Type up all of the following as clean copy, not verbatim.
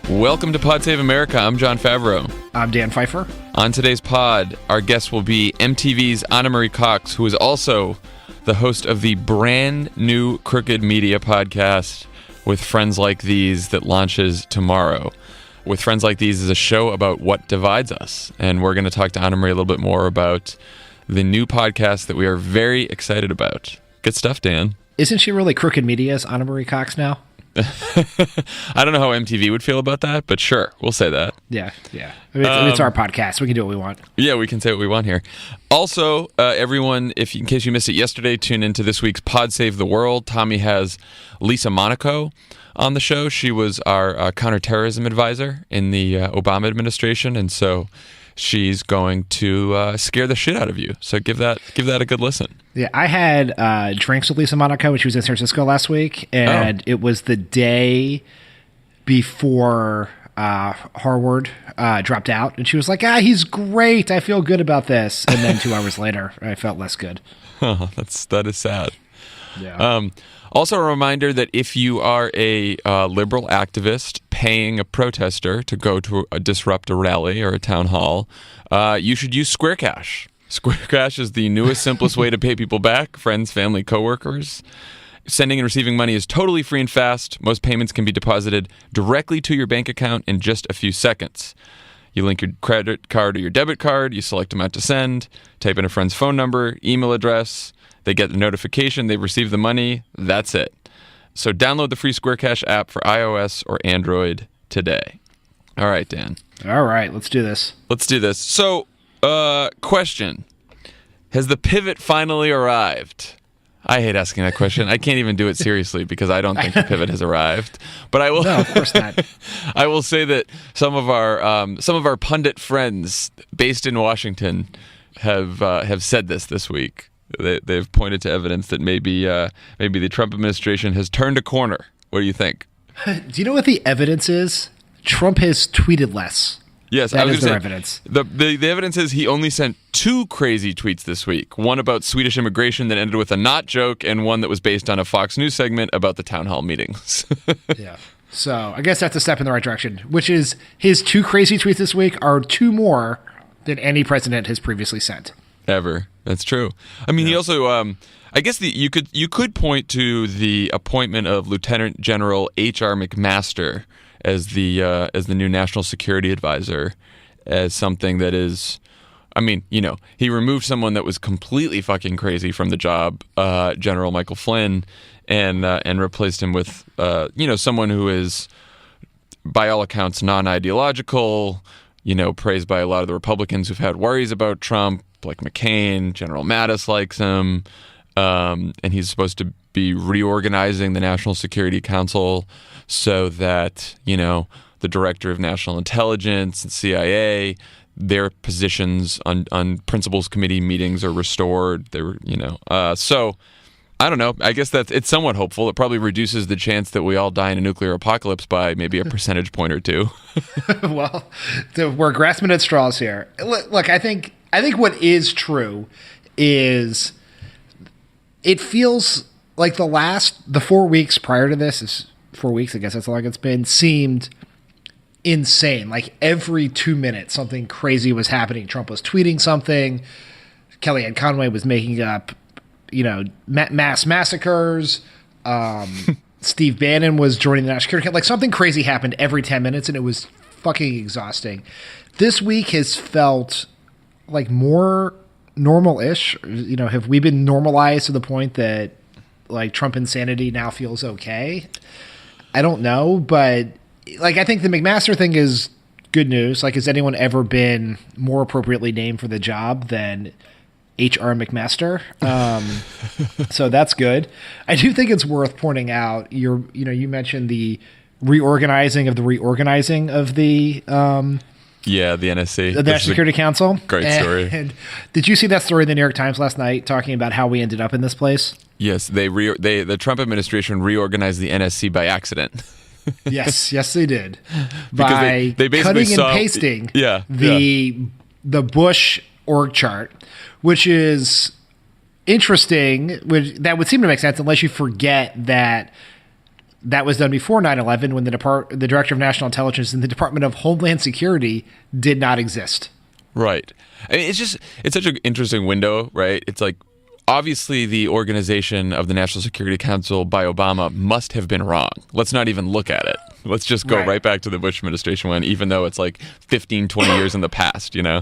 Welcome to Pod Save America. I'm John Favreau. I'm Dan Pfeiffer. On today's pod, our guest will be MTV's Anna Marie Cox, who is also the host of the brand new Crooked Media podcast With Friends Like These that launches tomorrow. With Friends Like These is a show about what divides us, and we're going to talk to Anna Marie a little bit more about the new podcast that we are very excited about. Good stuff, Dan. Isn't she really Crooked Media's Anna Marie Cox now? I don't know how MTV would feel about that, but sure, we'll say that. Yeah. I mean, it's our podcast. We can do what we want. Yeah, we can say what we want here. Also, everyone, in case you missed it yesterday, tune into this week's Pod Save the World. Tommy has Lisa Monaco on the show. She was our counterterrorism advisor in the Obama administration, and so she's going to scare the shit out of you. So give that a good listen. Yeah, I had drinks with Lisa Monaco when she was in San Francisco last week, and It was the day before Harward dropped out, and she was like, he's great. I feel good about this. And then 2 hours later, I felt less good. That is sad. Yeah. Also, a reminder that if you are a liberal activist paying a protester to go to disrupt a rally or a town hall, you should use Square Cash. Square Cash is the newest, simplest way to pay people back, friends, family, coworkers. Sending and receiving money is totally free and fast. Most payments can be deposited directly to your bank account in just a few seconds. You link your credit card or your debit card, you select amount to send, type in a friend's phone number, email address, they get the notification, they've received the money, that's it. So download the free Square Cash app for iOS or Android today. All right, Dan. All right, let's do this. So, question. Has the pivot finally arrived? I hate asking that question. I can't even do it seriously because I don't think the pivot has arrived. But I will. No, of course not. I will say that some of our pundit friends based in Washington have said this week. They've pointed to evidence that maybe the Trump administration has turned a corner. What do you think? Do you know what the evidence is? Trump has tweeted less. Yes, that I was is their say, evidence. The evidence is he only sent 2 crazy tweets this week. One about Swedish immigration that ended with a not joke, and one that was based on a Fox News segment about the town hall meetings. Yeah. So I guess that's a step in the right direction, which is his 2 crazy tweets this week are 2 more than any president has previously sent. Ever. That's true. I mean, He also, I guess you could point to the appointment of Lieutenant General H.R. McMaster as the new national security advisor as something that is, I mean, he removed someone that was completely fucking crazy from the job, General Michael Flynn, and replaced him with, someone who is, by all accounts, non-ideological, praised by a lot of the Republicans who've had worries about Trump, like McCain. General Mattis likes him, and he's supposed to be reorganizing the National Security Council so that, the Director of National Intelligence and CIA, their positions on Principals Committee meetings are restored. So I don't know. I guess it's somewhat hopeful. It probably reduces the chance that we all die in a nuclear apocalypse by maybe a percentage point or 2. Well, we're grasping at straws here. Look, I think what is true is it feels like the 4 weeks prior to this is 4 weeks. I guess that's how long it's been. Seemed insane. Like every 2 minutes, something crazy was happening. Trump was tweeting something. Kellyanne Conway was making up, mass massacres. Steve Bannon was joining the National Security Council. Like something crazy happened every 10 minutes, and it was fucking exhausting. This week has felt like more normal-ish. Have we been normalized to the point that like Trump insanity now feels okay? I don't know, but like I think the McMaster thing is good news. Like, has anyone ever been more appropriately named for the job than H.R. McMaster? So that's good. I do think it's worth pointing out. You mentioned the reorganizing of the the NSC, the National Security Council. Great story. And did you see that story in the New York Times last night talking about how we ended up in this place? Yes, the Trump administration reorganized the NSC by accident. Yes, they did. Because they basically cutting and pasting the Bush org chart, which is interesting. That would seem to make sense unless you forget that that was done before 9/11 when the Director of National Intelligence and the Department of Homeland Security did not exist. Right. I mean, it's such an interesting window, right? It's like, obviously the organization of the National Security Council by Obama must have been wrong. Let's not even look at it. Let's just go right back to the Bush administration one, even though it's like 15, 20 years in the past, you know?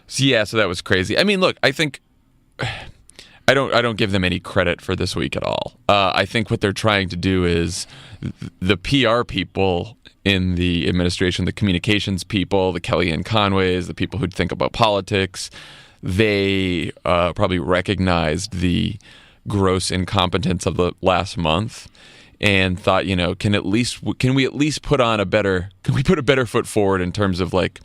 So that was crazy. I mean, look, I think I don't give them any credit for this week at all. I think what they're trying to do is the PR people in the administration, the communications people, the Kellyanne Conways, the people who think about politics, they probably recognized the gross incompetence of the last month and thought, you know, can we at least put a better foot forward in terms of, like,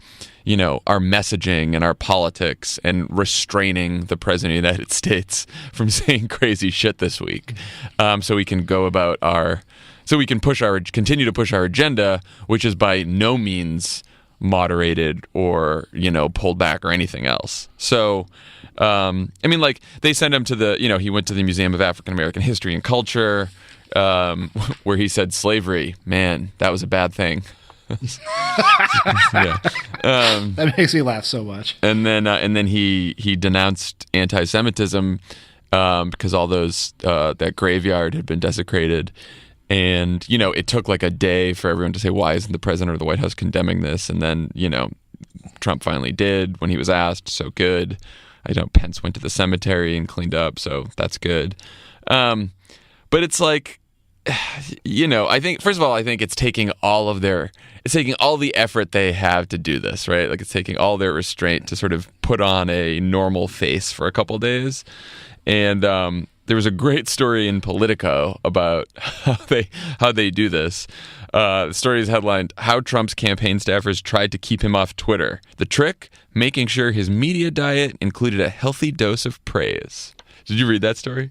you know, our messaging and our politics and restraining the president of the United States from saying crazy shit this week, so we can continue to push our agenda, which is by no means moderated or, you know, pulled back or anything else. So, I mean, like, they sent him to he went to the Museum of African American History and Culture, where he said slavery, man, that was a bad thing. Yeah. That makes me laugh so much. And then he denounced anti-Semitism because all those that graveyard had been desecrated. And, you know, it took like a day for everyone to say, why isn't the president or the White House condemning this? And then, you know, Trump finally did when he was asked. So good. I know Pence went to the cemetery and cleaned up. So that's good. But it's like, you know, I think, first of all, I think it's taking all the effort they have to do this, right? Like, it's taking all their restraint to sort of put on a normal face for a couple of days. And, there was a great story in Politico about how they do this. The story is headlined, "How Trump's Campaign Staffers Tried to Keep Him Off Twitter. The Trick? Making Sure His Media Diet Included a Healthy Dose of Praise." Did you read that story?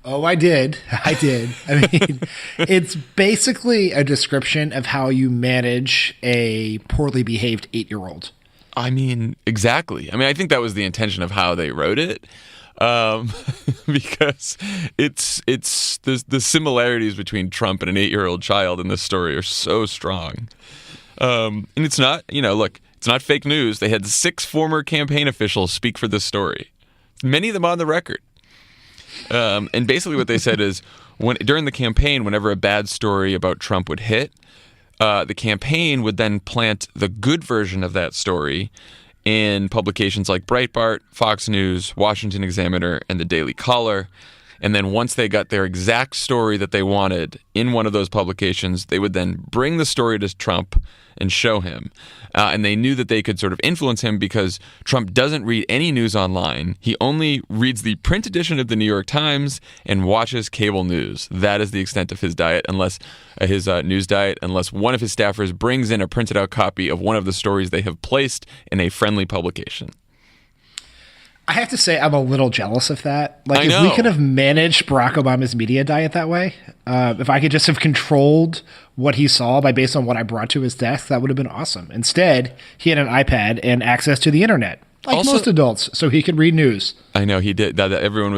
Oh, I did. I mean, it's basically a description of how you manage a poorly behaved 8-year-old. I mean, exactly. I mean, I think that was the intention of how they wrote it. Because it's the similarities between Trump and an 8-year-old child in this story are so strong. And it's not, you know, look, it's not fake news. They had 6 former campaign officials speak for this story, many of them on the record. And basically what they said is, during the campaign, whenever a bad story about Trump would hit, the campaign would then plant the good version of that story in publications like Breitbart, Fox News, Washington Examiner, and the Daily Caller. And then once they got their exact story that they wanted in one of those publications, they would then bring the story to Trump and show him. And they knew that they could sort of influence him because Trump doesn't read any news online. He only reads the print edition of the New York Times and watches cable news. That is the extent of his diet, unless news diet, unless one of his staffers brings in a printed out copy of one of the stories they have placed in a friendly publication. I have to say, I'm a little jealous of that. Like, I if know. we could have managed Barack Obama's media diet that way, if I could just have controlled what he saw based on what I brought to his desk, that would have been awesome. Instead, he had an iPad and access to the internet, like Also- most adults, so he could read news. I know he did. That everyone,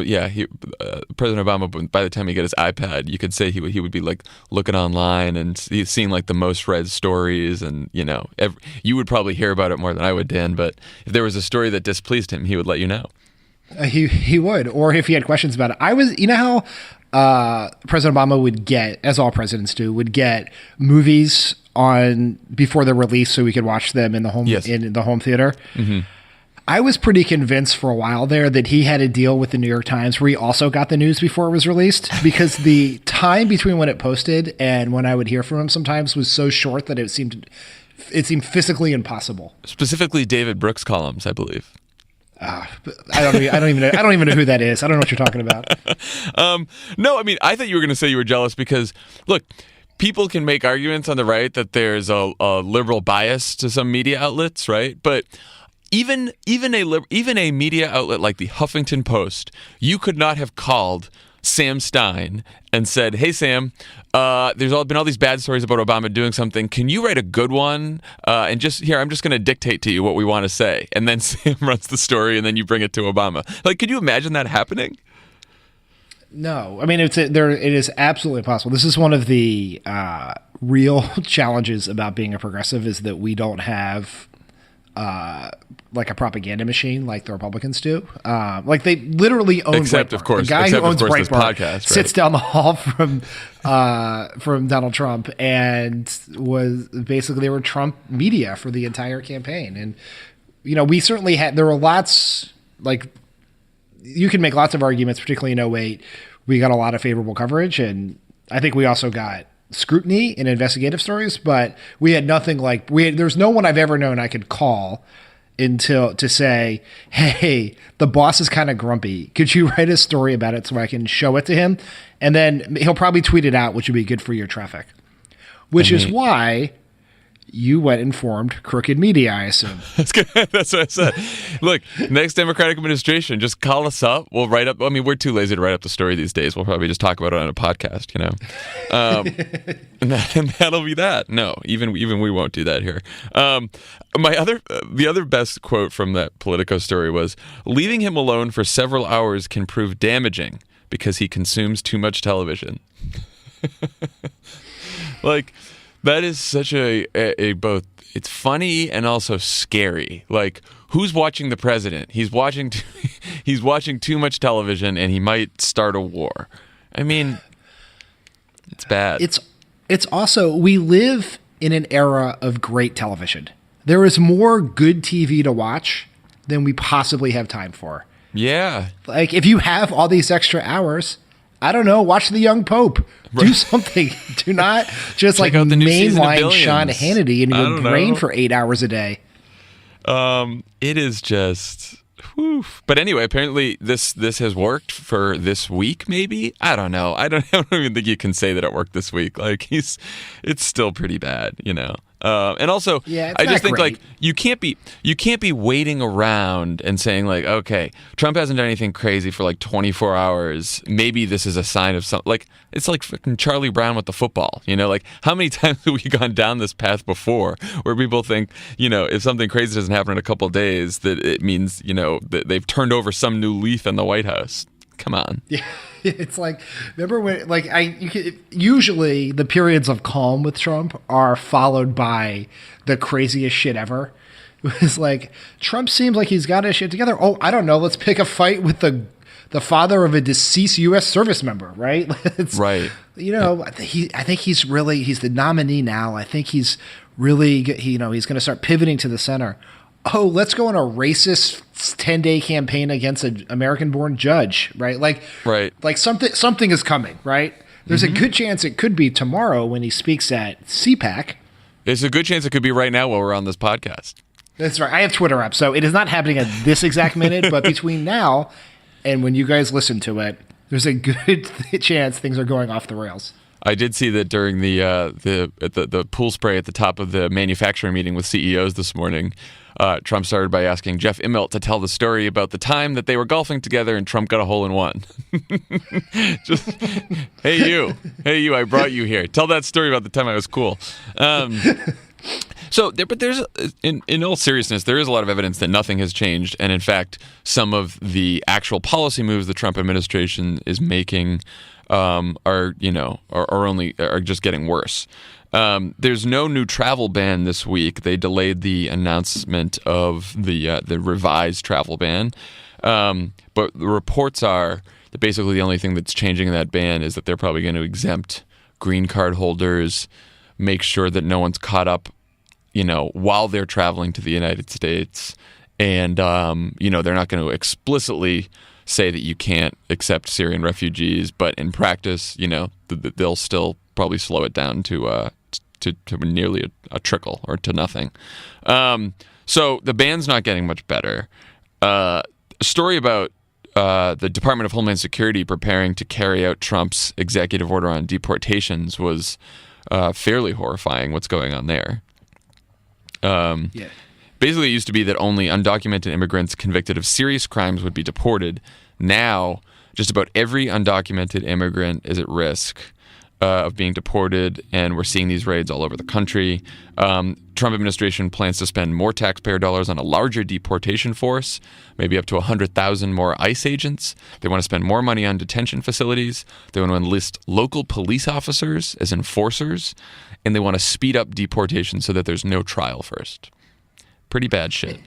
President Obama. By the time he got his iPad, you could say he would be like looking online and seeing like the most read stories, and you know, you would probably hear about it more than I would, Dan. But if there was a story that displeased him, he would let you know. He would, or if he had questions about it. You know how President Obama would get, as all presidents do, would get movies on before they're released so we could watch them in the home in the home theater. Mm-hmm. I was pretty convinced for a while there that he had a deal with the New York Times where he also got the news before it was released, because the time between when it posted and when I would hear from him sometimes was so short that it seemed physically impossible. Specifically, David Brooks columns, I believe. I don't even know who that is. I don't know what you're talking about. No, I mean, I thought you were going to say you were jealous because, look, people can make arguments on the right that there's a liberal bias to some media outlets, right? But even a media outlet like the Huffington Post, you could not have called Sam Stein and said, "Hey Sam, there's been all these bad stories about Obama doing something. Can you write a good one? And just here, I'm just going to dictate to you what we want to say." And then Sam runs the story, and then you bring it to Obama. Like, could you imagine that happening? No, I mean it is absolutely possible. This is one of the real challenges about being a progressive is that we don't have like a propaganda machine like the Republicans do. Like they literally own except Breitbart. of course, the guy who owns Breitbart podcast, right? sits down the hall from Donald Trump and was basically they were Trump media for the entire campaign. And we certainly had there were lots like. You can make lots of arguments, particularly in 2008. We got a lot of favorable coverage, and I think we also got scrutiny in investigative stories, but we had nothing like there's no one I've ever known I could call to say, hey, the boss is kind of grumpy. Could you write a story about it so I can show it to him? And then he'll probably tweet it out, which would be good for your traffic, which is why you went and formed Crooked Media, I assume. That's what I said. Look, next Democratic administration, just call us up. We'll write up. I mean, we're too lazy to write up the story these days. We'll probably just talk about it on a podcast, and that'll be that. No, even we won't do that here. The other best quote from that Politico story was, "Leaving him alone for several hours can prove damaging because he consumes too much television." Like. That is such a both. It's funny and also scary. Like, who's watching the president? He's watching too much television, and he might start a war. I mean, it's bad. It's also we live in an era of great television. There is more good TV to watch than we possibly have time for. Yeah. Like if you have all these extra hours. I don't know. Watch The Young Pope. Right. Do something. Do not just like mainline Sean Hannity in your brain for 8 hours a day. It is just. Whew. But anyway, apparently this has worked for this week. Maybe I don't know. I don't even think you can say that it worked this week. Like it's still pretty bad, And also, I just think like you can't be waiting around and saying like, okay, Trump hasn't done anything crazy for like 24 hours. Maybe this is a sign of something. Like it's like fucking Charlie Brown with the football. Like how many times have we gone down this path before where people think if something crazy doesn't happen in a couple of days that it means that they've turned over some new leaf in the White House. Come on. Yeah. It's like, remember when, like, usually the periods of calm with Trump are followed by the craziest shit ever. It was like, Trump seems like he's got his shit together. Oh, I don't know. Let's pick a fight with the father of a deceased U.S. service member, right? Right. I think he's the nominee now. I think he's really, he's going to start pivoting to the center. Oh, let's go on a racist 10-day campaign against an American-born judge, right? Like something is coming, right? There's a good chance it could be tomorrow when he speaks at CPAC. There's a good chance it could be right now while we're on this podcast. That's right. I have Twitter up, so it is not happening at this exact minute, but between now and when you guys listen to it, there's a good chance things are going off the rails. I did see that during the pool spray at the top of the manufacturing meeting with CEOs this morning. Trump started by asking Jeff Immelt to tell the story about the time that they were golfing together and Trump got a hole in one. Just, hey you, I brought you here. Tell that story about the time I was cool. But there's, in all seriousness, there is a lot of evidence that nothing has changed, and in fact, some of the actual policy moves the Trump administration is making are just getting worse. There's no new travel ban this week. They delayed the announcement of the revised travel ban. But the reports are that basically the only thing that's changing in that ban is that they're probably going to exempt green card holders, make sure that no one's caught up, while they're traveling to the United States. And, they're not going to explicitly say that you can't accept Syrian refugees, but in practice, they'll still probably slow it down to nearly a trickle or to nothing. So the ban's not getting much better. A story about the Department of Homeland Security preparing to carry out Trump's executive order on deportations was fairly horrifying. What's going on there? Basically, it used to be that only undocumented immigrants convicted of serious crimes would be deported. Now, just about every undocumented immigrant is at risk. of being deported, and we're seeing these raids all over the country. Trump administration plans to spend more taxpayer dollars on a larger deportation force, maybe up to 100,000 more ICE agents. They want to spend more money on detention facilities. They want to enlist local police officers as enforcers, and they want to speed up deportation so that there's no trial first. Pretty bad shit.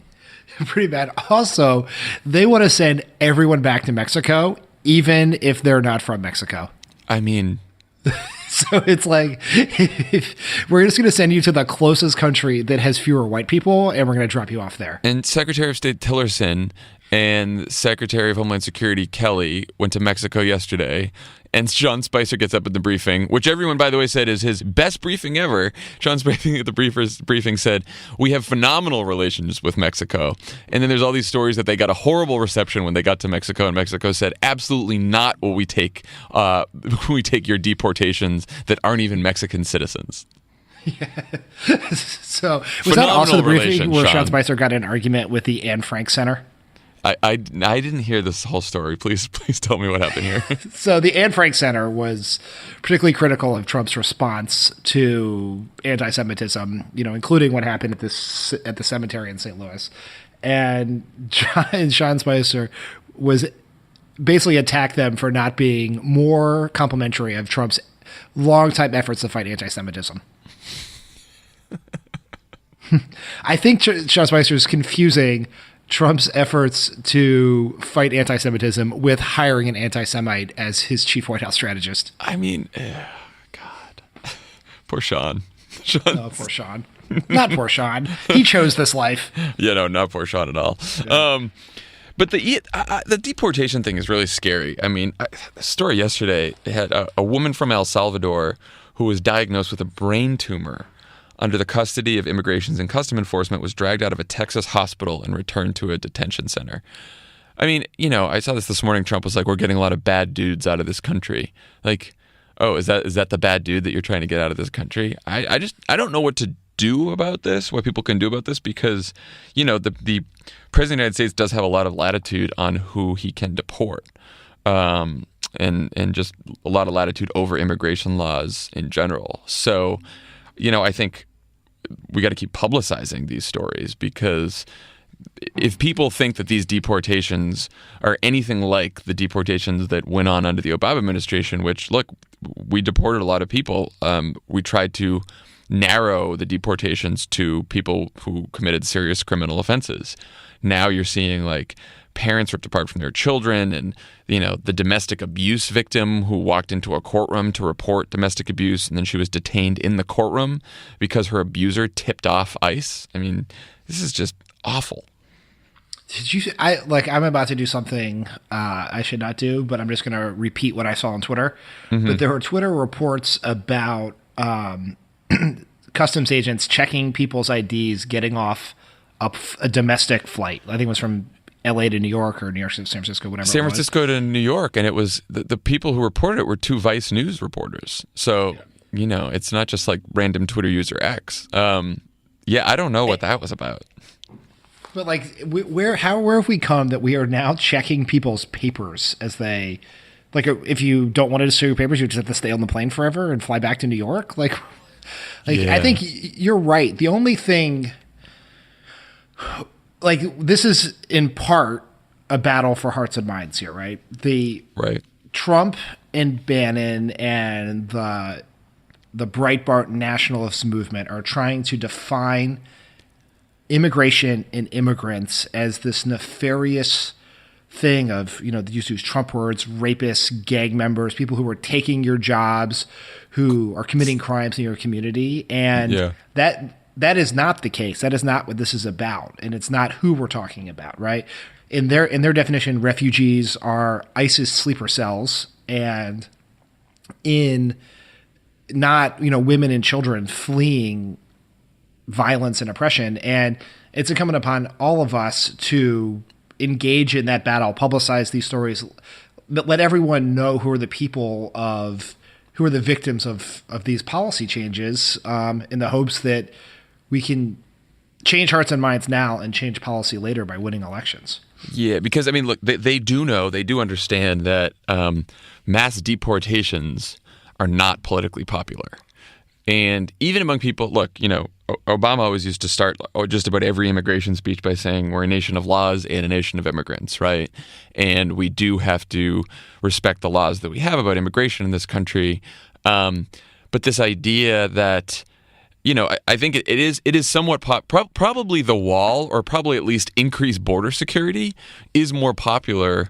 Pretty bad. Also, they want to send everyone back to Mexico, even if they're not from Mexico. I mean... So it's like, we're just going to send you to the closest country that has fewer white people, and we're going to drop you off there. And Secretary of State Tillerson and Secretary of Homeland Security Kelly went to Mexico yesterday, and Sean Spicer gets up at the briefing, which everyone, by the way, said is his best briefing ever. Sean Spicer at the briefing said, we have phenomenal relations with Mexico. And then there's all these stories that they got a horrible reception when they got to Mexico, and Mexico said, absolutely not will we take your deportations that aren't even Mexican citizens. Yeah. So was that also the briefing where Sean Spicer got in an argument with the Anne Frank Center? I didn't hear this whole story. Please tell me what happened here. So the Anne Frank Center was particularly critical of Trump's response to anti-Semitism, including what happened at the cemetery in St. Louis. And Sean Spicer was basically attacked them for not being more complimentary of Trump's longtime efforts to fight anti-Semitism. I think Sean Spicer is confusing Trump's efforts to fight anti-Semitism with hiring an anti-Semite as his chief White House strategist. I mean, God. Poor Sean. Oh, poor Sean. Not poor Sean. He chose this life. Yeah, no, not poor Sean at all. Yeah. But the deportation thing is really scary. I mean, the story yesterday had a woman from El Salvador who was diagnosed with a brain tumor under the custody of Immigration and Customs Enforcement, was dragged out of a Texas hospital and returned to a detention center. I mean, I saw this morning. Trump was like, we're getting a lot of bad dudes out of this country. Like, oh, is that the bad dude that you're trying to get out of this country? I don't know what to do about this, what people can do about this, because, the President of the United States does have a lot of latitude on who he can deport. And just a lot of latitude over immigration laws in general. So, I think we got to keep publicizing these stories, because if people think that these deportations are anything like the deportations that went on under the Obama administration, which, look, we deported a lot of people. We tried to narrow the deportations to people who committed serious criminal offenses. Now you're seeing parents ripped apart from their children, and the domestic abuse victim who walked into a courtroom to report domestic abuse, and then she was detained in the courtroom because her abuser tipped off ICE. I mean, this is just awful. I'm about to do something I should not do, but I'm just going to repeat what I saw on Twitter. Mm-hmm. But there were Twitter reports about customs agents checking people's IDs getting off a domestic flight. I think it was from LA to New York, or New York to San Francisco, whatever. San Francisco to New York, and it was the people who reported it were two Vice News reporters. So it's not just like random Twitter user X. I don't know what that was about. But where have we come that we are now checking people's papers as they, if you don't want to show your papers, you just have to stay on the plane forever and fly back to New York. Yeah. I think you're right. The only thing. This is in part a battle for hearts and minds here, right? Right. Trump and Bannon and the Breitbart nationalist movement are trying to define immigration and immigrants as this nefarious thing of, they used to use Trump words, rapists, gang members, people who are taking your jobs, who are committing crimes in your community. And that is not the case. That is not what this is about. And it's not who we're talking about, right? In their definition, refugees are ISIS sleeper cells, and in not, women and children fleeing violence and oppression. And it's incumbent upon all of us to engage in that battle, publicize these stories, let everyone know who are the people who are the victims of these policy changes, in the hopes that we can change hearts and minds now and change policy later by winning elections. Yeah, because, look, they do understand that mass deportations are not politically popular. And even among people, look, Obama always used to start just about every immigration speech by saying we're a nation of laws and a nation of immigrants, right? And we do have to respect the laws that we have about immigration in this country. But this idea that, I think it is somewhat probably the wall, or probably at least increased border security, is more popular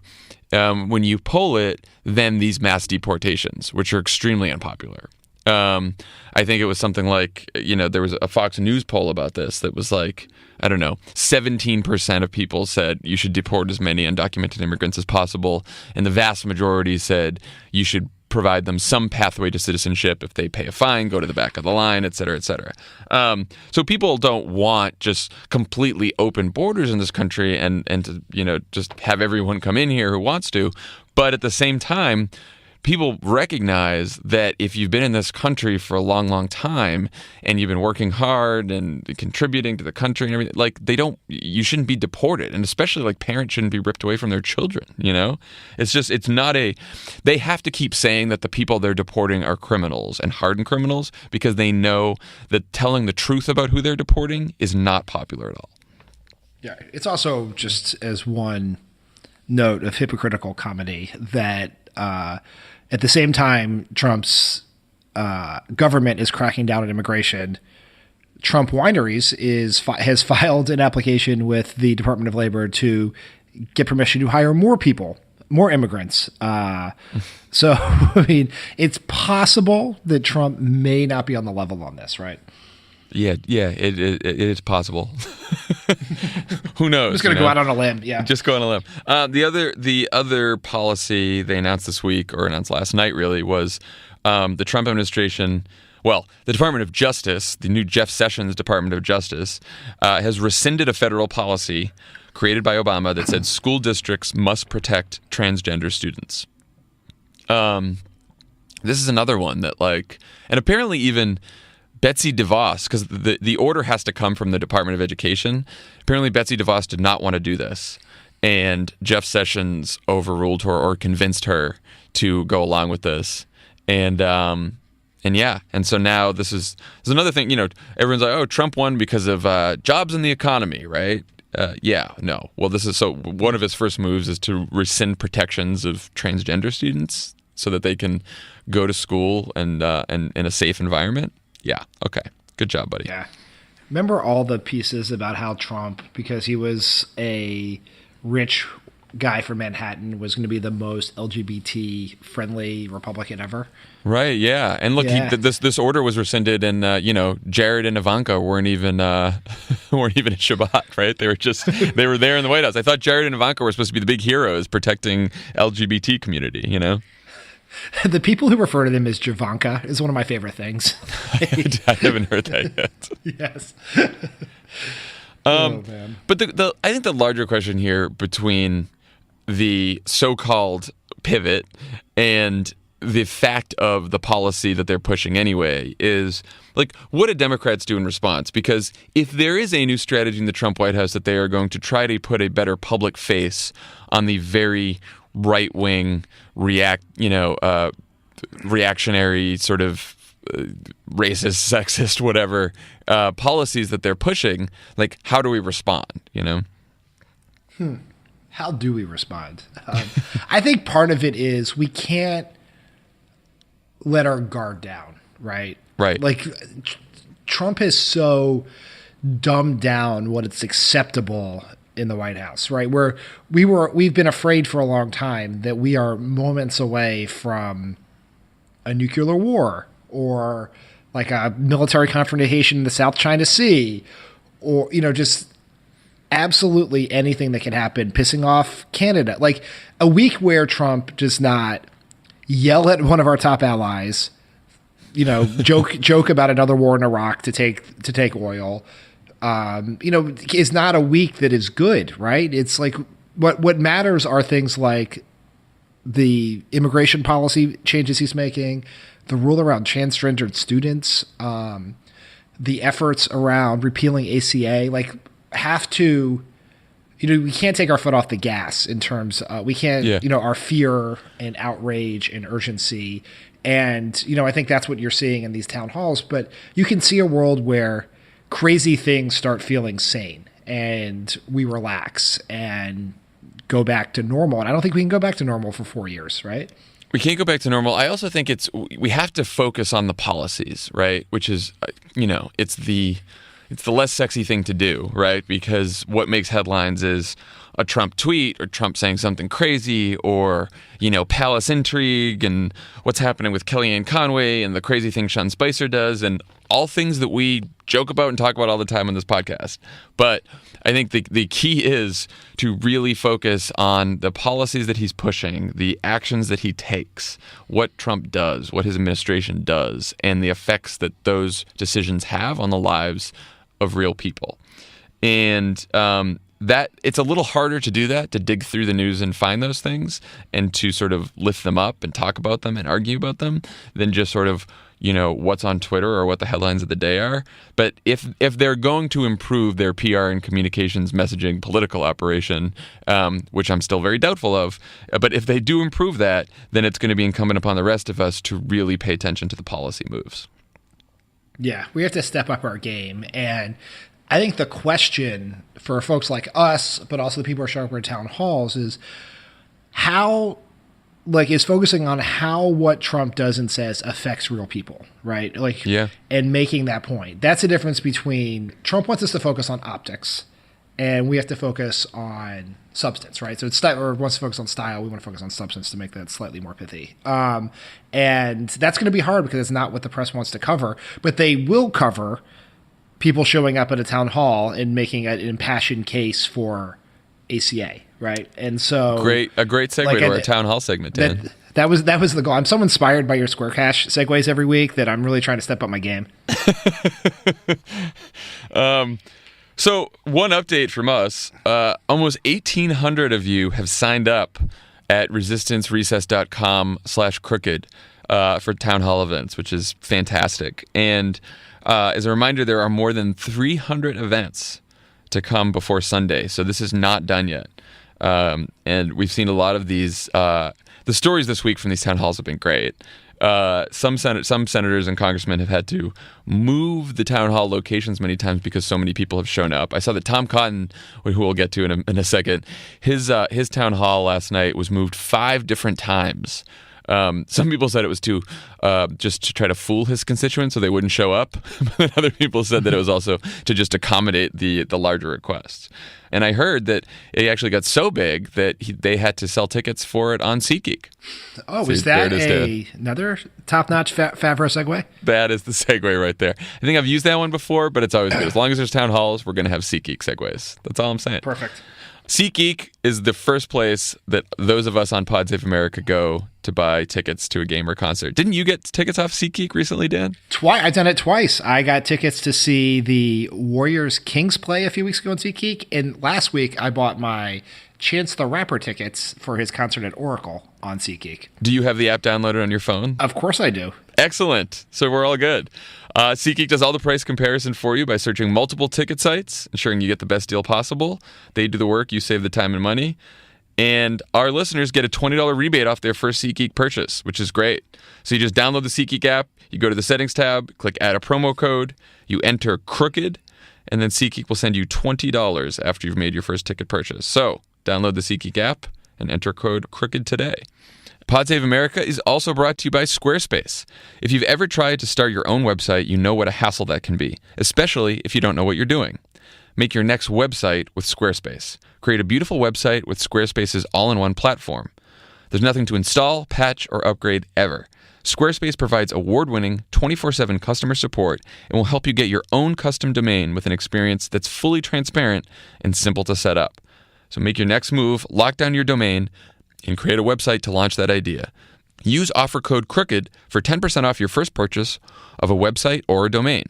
when you poll it than these mass deportations, which are extremely unpopular. I think it was something like, there was a Fox News poll about this that was like, I don't know, 17% of people said you should deport as many undocumented immigrants as possible. And the vast majority said you should provide them some pathway to citizenship. If they pay a fine, go to the back of the line, et cetera, et cetera. So people don't want just completely open borders in this country and to, just have everyone come in here who wants to. But at the same time, people recognize that if you've been in this country for a long, long time and you've been working hard and contributing to the country and everything, like you shouldn't be deported. And especially like parents shouldn't be ripped away from their children, they have to keep saying that the people they're deporting are criminals and hardened criminals because they know that telling the truth about who they're deporting is not popular at all. Yeah. It's also just as one note of hypocritical comedy that, at the same time, Trump's government is cracking down on immigration. Trump Wineries has filed an application with the Department of Labor to get permission to hire more people, more immigrants. So, I mean, it's possible that Trump may not be on the level on this, right? Yeah, it is possible. Who knows? I'm just going to go out on a limb. Yeah, just go on a limb. The other policy they announced this week, or announced last night, really, was the Trump administration. Well, the Department of Justice, the new Jeff Sessions Department of Justice, has rescinded a federal policy created by Obama that said school districts must protect transgender students. This is another one that, and apparently even Betsy DeVos, because the order has to come from the Department of Education. Apparently, Betsy DeVos did not want to do this, and Jeff Sessions overruled her or convinced her to go along with this. And so now this is another thing. Everyone's like, "Oh, Trump won because of jobs in the economy," right? No. Well, one of his first moves is to rescind protections of transgender students so that they can go to school and in a safe environment. Yeah. Okay. Good job, buddy. Yeah. Remember all the pieces about how Trump, because he was a rich guy from Manhattan, was going to be the most LGBT friendly Republican ever? Right. Yeah. And look, this order was rescinded, and Jared and Ivanka weren't even in Shabbat, right? They were there in the White House. I thought Jared and Ivanka were supposed to be the big heroes protecting LGBT community. The people who refer to them as Javanka is one of my favorite things. I haven't heard that yet. Yes. Man. But I think the larger question here between the so-called pivot and the fact of the policy that they're pushing anyway is, what do Democrats do in response? Because if there is a new strategy in the Trump White House that they are going to try to put a better public face on the very right-wing reactionary sort of racist, sexist, whatever policies that they're pushing, how do we respond? How do we respond? I think part of it is we can't let our guard down, right? Right. Trump has so dumbed down what it's acceptable in the White House, right? We've been afraid for a long time that we are moments away from a nuclear war or a military confrontation in the South China Sea, or just absolutely anything that can happen, pissing off Canada. A week where Trump does not yell at one of our top allies, joke about another war in Iraq to take oil, is not a week that is good, right? It's what matters are things like the immigration policy changes he's making, the rule around transgendered students, the efforts around repealing ACA, have to, we can't take our foot off the gas in terms, we can't, our fear and outrage and urgency And, I think that's what you're seeing in these town halls. But you can see a world where crazy things start feeling sane and we relax and go back to normal. And I don't think we can go back to normal for 4 years, right? We can't go back to normal. I also think we have to focus on the policies, right? Which is, it's the less sexy thing to do, right? Because what makes headlines is a Trump tweet or Trump saying something crazy or, palace intrigue and what's happening with Kellyanne Conway and the crazy thing Sean Spicer does and all things that we joke about and talk about all the time on this podcast. But I think the key is to really focus on the policies that he's pushing, the actions that he takes, what Trump does, what his administration does, and the effects that those decisions have on the lives of real people. And that it's a little harder to do that, to dig through the news and find those things and to sort of lift them up and talk about them and argue about them than just sort of, what's on Twitter or what the headlines of the day are. But if they're going to improve their PR and communications messaging political operation, which I'm still very doubtful of, but if they do improve that, then it's going to be incumbent upon the rest of us to really pay attention to the policy moves. Yeah, we have to step up our game. And I think the question for folks like us, but also the people who are showing up in town halls, is is focusing on how what Trump does and says affects real people, right? And making that point. That's the difference between Trump wants us to focus on optics, and we have to focus on substance, right? So wants to focus on style. We want to focus on substance to make that slightly more pithy. And that's going to be hard because it's not what the press wants to cover, but they will cover people showing up at a town hall and making an impassioned case for ACA, right? And so a great segue to our town hall segment, Dan. That was the goal. I'm so inspired by your Square Cash segues every week that I'm really trying to step up my game. So one update from us, almost 1,800 of you have signed up at resistancerecess.com/crooked for town hall events, which is fantastic. And as a reminder, there are more than 300 events to come before Sunday, so this is not done yet. And we've seen a lot of these. The stories this week from these town halls have been great. Some senators and congressmen have had to move the town hall locations many times because so many people have shown up. I saw that Tom Cotton, who we'll get to in a second, his town hall last night was moved 5 different times. Some people said it was just to try to fool his constituents so they wouldn't show up. But other people said that it was also to just accommodate the larger requests. And I heard that it actually got so big that they had to sell tickets for it on SeatGeek. Oh, so is that another top-notch Favreau segue? That is the segue right there. I think I've used that one before, but it's always good. As long as there's town halls, we're going to have SeatGeek segues. That's all I'm saying. Perfect. SeatGeek is the first place that those of us on Pod Save America go to buy tickets to a game or concert. Didn't you get tickets off SeatGeek recently, Dan? I've done it twice. I got tickets to see the Warriors Kings play a few weeks ago on SeatGeek, and last week I bought my Chance the Rapper tickets for his concert at Oracle on SeatGeek. Do you have the app downloaded on your phone? Of course I do. Excellent. So we're all good. SeatGeek does all the price comparison for you by searching multiple ticket sites, ensuring you get the best deal possible. They do the work, you save the time and money. And our listeners get a $20 rebate off their first SeatGeek purchase, which is great. So you just download the SeatGeek app, you go to the settings tab, click add a promo code, you enter Crooked, and then SeatGeek will send you $20 after you've made your first ticket purchase. So download the SeatGeek app and enter code Crooked today. Pod Save America is also brought to you by Squarespace. If you've ever tried to start your own website, you know what a hassle that can be, especially if you don't know what you're doing. Make your next website with Squarespace. Create a beautiful website with Squarespace's all-in-one platform. There's nothing to install, patch, or upgrade ever. Squarespace provides award-winning 24/7 customer support and will help you get your own custom domain with an experience that's fully transparent and simple to set up. So make your next move, lock down your domain, and create a website to launch that idea. Use offer code CROOKED for 10% off your first purchase of a website or a domain.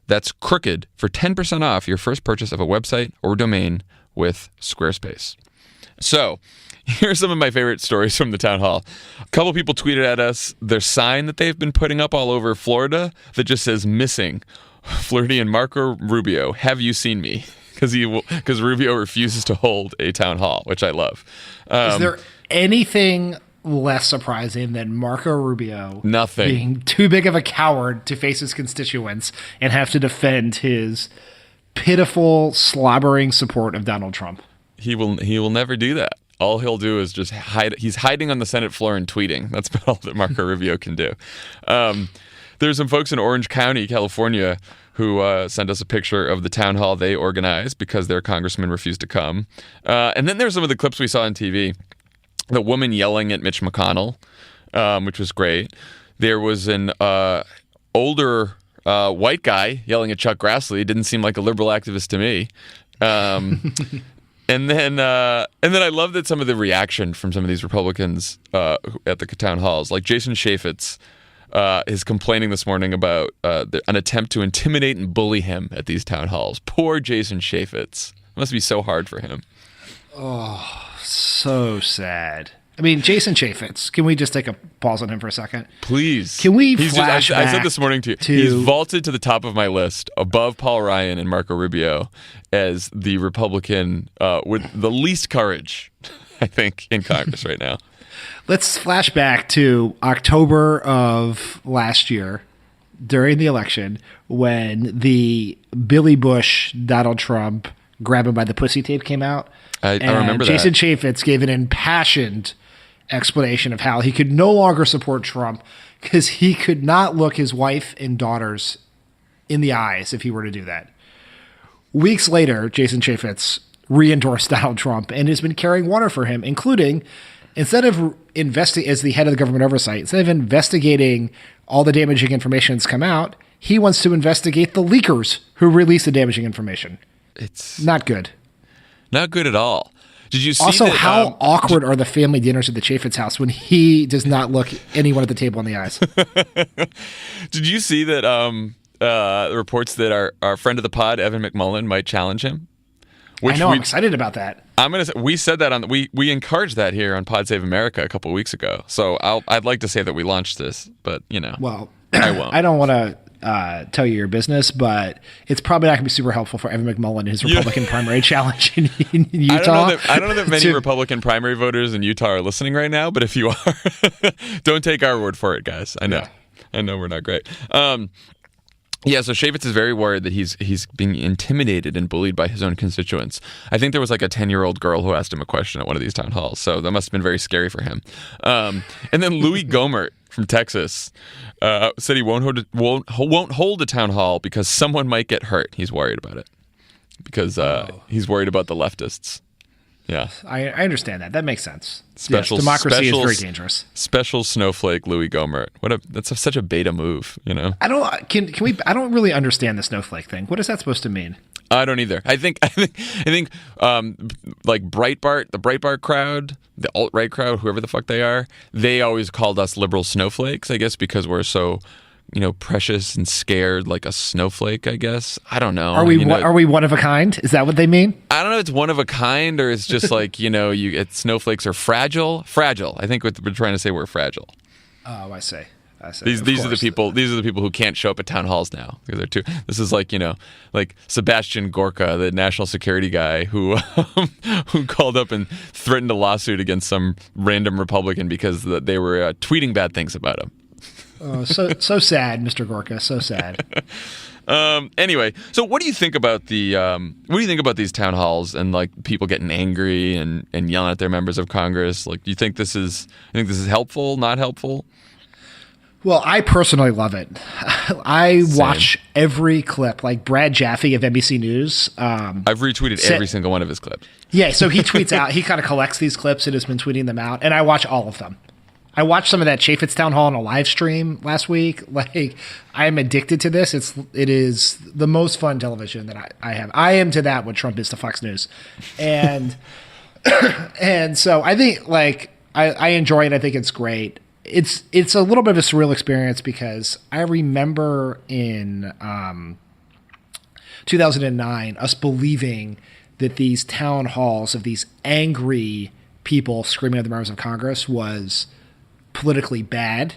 That's CROOKED for 10% off your first purchase of a website or domain with Squarespace. So, here's some of my favorite stories from the town hall. A couple people tweeted at us their sign that they've been putting up all over Florida that just says missing. Flirty and Marco Rubio, have you seen me? Because Rubio refuses to hold a town hall, which I love. Is there anything less surprising than Marco Rubio Nothing. being too big of a coward to face his constituents and have to defend his pitiful, slobbering support of Donald Trump. He will never do that. All he'll do is just hide. He's hiding on the Senate floor and tweeting. That's about all that Marco Rubio can do. There's some folks in Orange County, California, who sent us a picture of the town hall they organized because their congressman refused to come. And then there's some of the clips we saw on TV. The woman yelling at Mitch McConnell, which was great. There was an older white guy yelling at Chuck Grassley. Didn't seem like a liberal activist to me. And then I love that some of the reaction from some of these Republicans at the town halls, like Jason Chaffetz, is complaining this morning about an attempt to intimidate and bully him at these town halls. Poor Jason Chaffetz. It must be so hard for him. Oh, so sad. I mean, Jason Chaffetz, can we just take a pause on him for a second? Please. Can we I said this morning to you, he's vaulted to the top of my list above Paul Ryan and Marco Rubio as the Republican with the least courage, I think, in Congress right now. Let's flash back to October of last year during the election when the Billy Bush, Donald Trump, grab him by the pussy tape came out. I remember that. Jason Chaffetz gave an impassioned explanation of how he could no longer support Trump because he could not look his wife and daughters in the eyes if he were to do that. Weeks later, Jason Chaffetz re-endorsed Donald Trump and has been carrying water for him, including, instead of investing as the head of the government oversight, instead of investigating all the damaging information that's come out, he wants to investigate the leakers who released the damaging information. It's not good. Not good at all. Did you see also, that, how awkward are the family dinners at the Chaffetz house when he does not look anyone at the table in the eyes? Did you see that the reports that our friend of the pod, Evan McMullen, might challenge him? I know. I'm excited about that. We said that we encouraged that here on Pod Save America a couple of weeks ago. So I'd like to say that we launched this, but well, I won't. I don't want to tell you your business, but it's probably not going to be super helpful for Evan McMullen in his Republican primary challenge in Utah. I don't know that many Republican primary voters in Utah are listening right now, but if you are, don't take our word for it, guys. I know we're not great. Yeah, so Chaffetz is very worried that he's being intimidated and bullied by his own constituents. I think there was like a 10-year-old girl who asked him a question at one of these town halls, so that must have been very scary for him. And then Louis Gohmert from Texas said he won't hold a town hall because someone might get hurt. He's worried about it because he's worried about the leftists. Yeah, I understand that. That makes sense. Democracy is very dangerous. Special snowflake Louis Gohmert. That's such a beta move, I don't really understand the snowflake thing. What is that supposed to mean? I don't either. I think like Breitbart, the Breitbart crowd, the alt-right crowd, whoever the fuck they are, they always called us liberal snowflakes, I guess, because we're so precious and scared like a snowflake, I guess. I don't know. Are we one of a kind? Is that what they mean? I don't know if it's one of a kind or it's just like, snowflakes are fragile. Fragile. I think we're trying to say we're fragile. Oh, I see. These are the people who can't show up at town halls now. This is like Sebastian Gorka, the national security guy who called up and threatened a lawsuit against some random Republican because they were tweeting bad things about him. Oh, so sad, Mr. Gorka. So sad. Anyway, so what do you think about these town halls and like people getting angry and yelling at their members of Congress? Like, do you think this is helpful? Not helpful? Well, I personally love it. I watch every clip, like Brad Jaffe of NBC News. I've retweeted every single one of his clips. Yeah, so he tweets out. He kind of collects these clips and has been tweeting them out, and I watch all of them. I watched some of that Chaffetz town hall on a live stream last week. Like, I am addicted to this. It is the most fun television that I have. I am to that what Trump is to Fox News, and and so I think I enjoy it. I think it's great. It's a little bit of a surreal experience because I remember in 2009 us believing that these town halls of these angry people screaming at the members of Congress was politically bad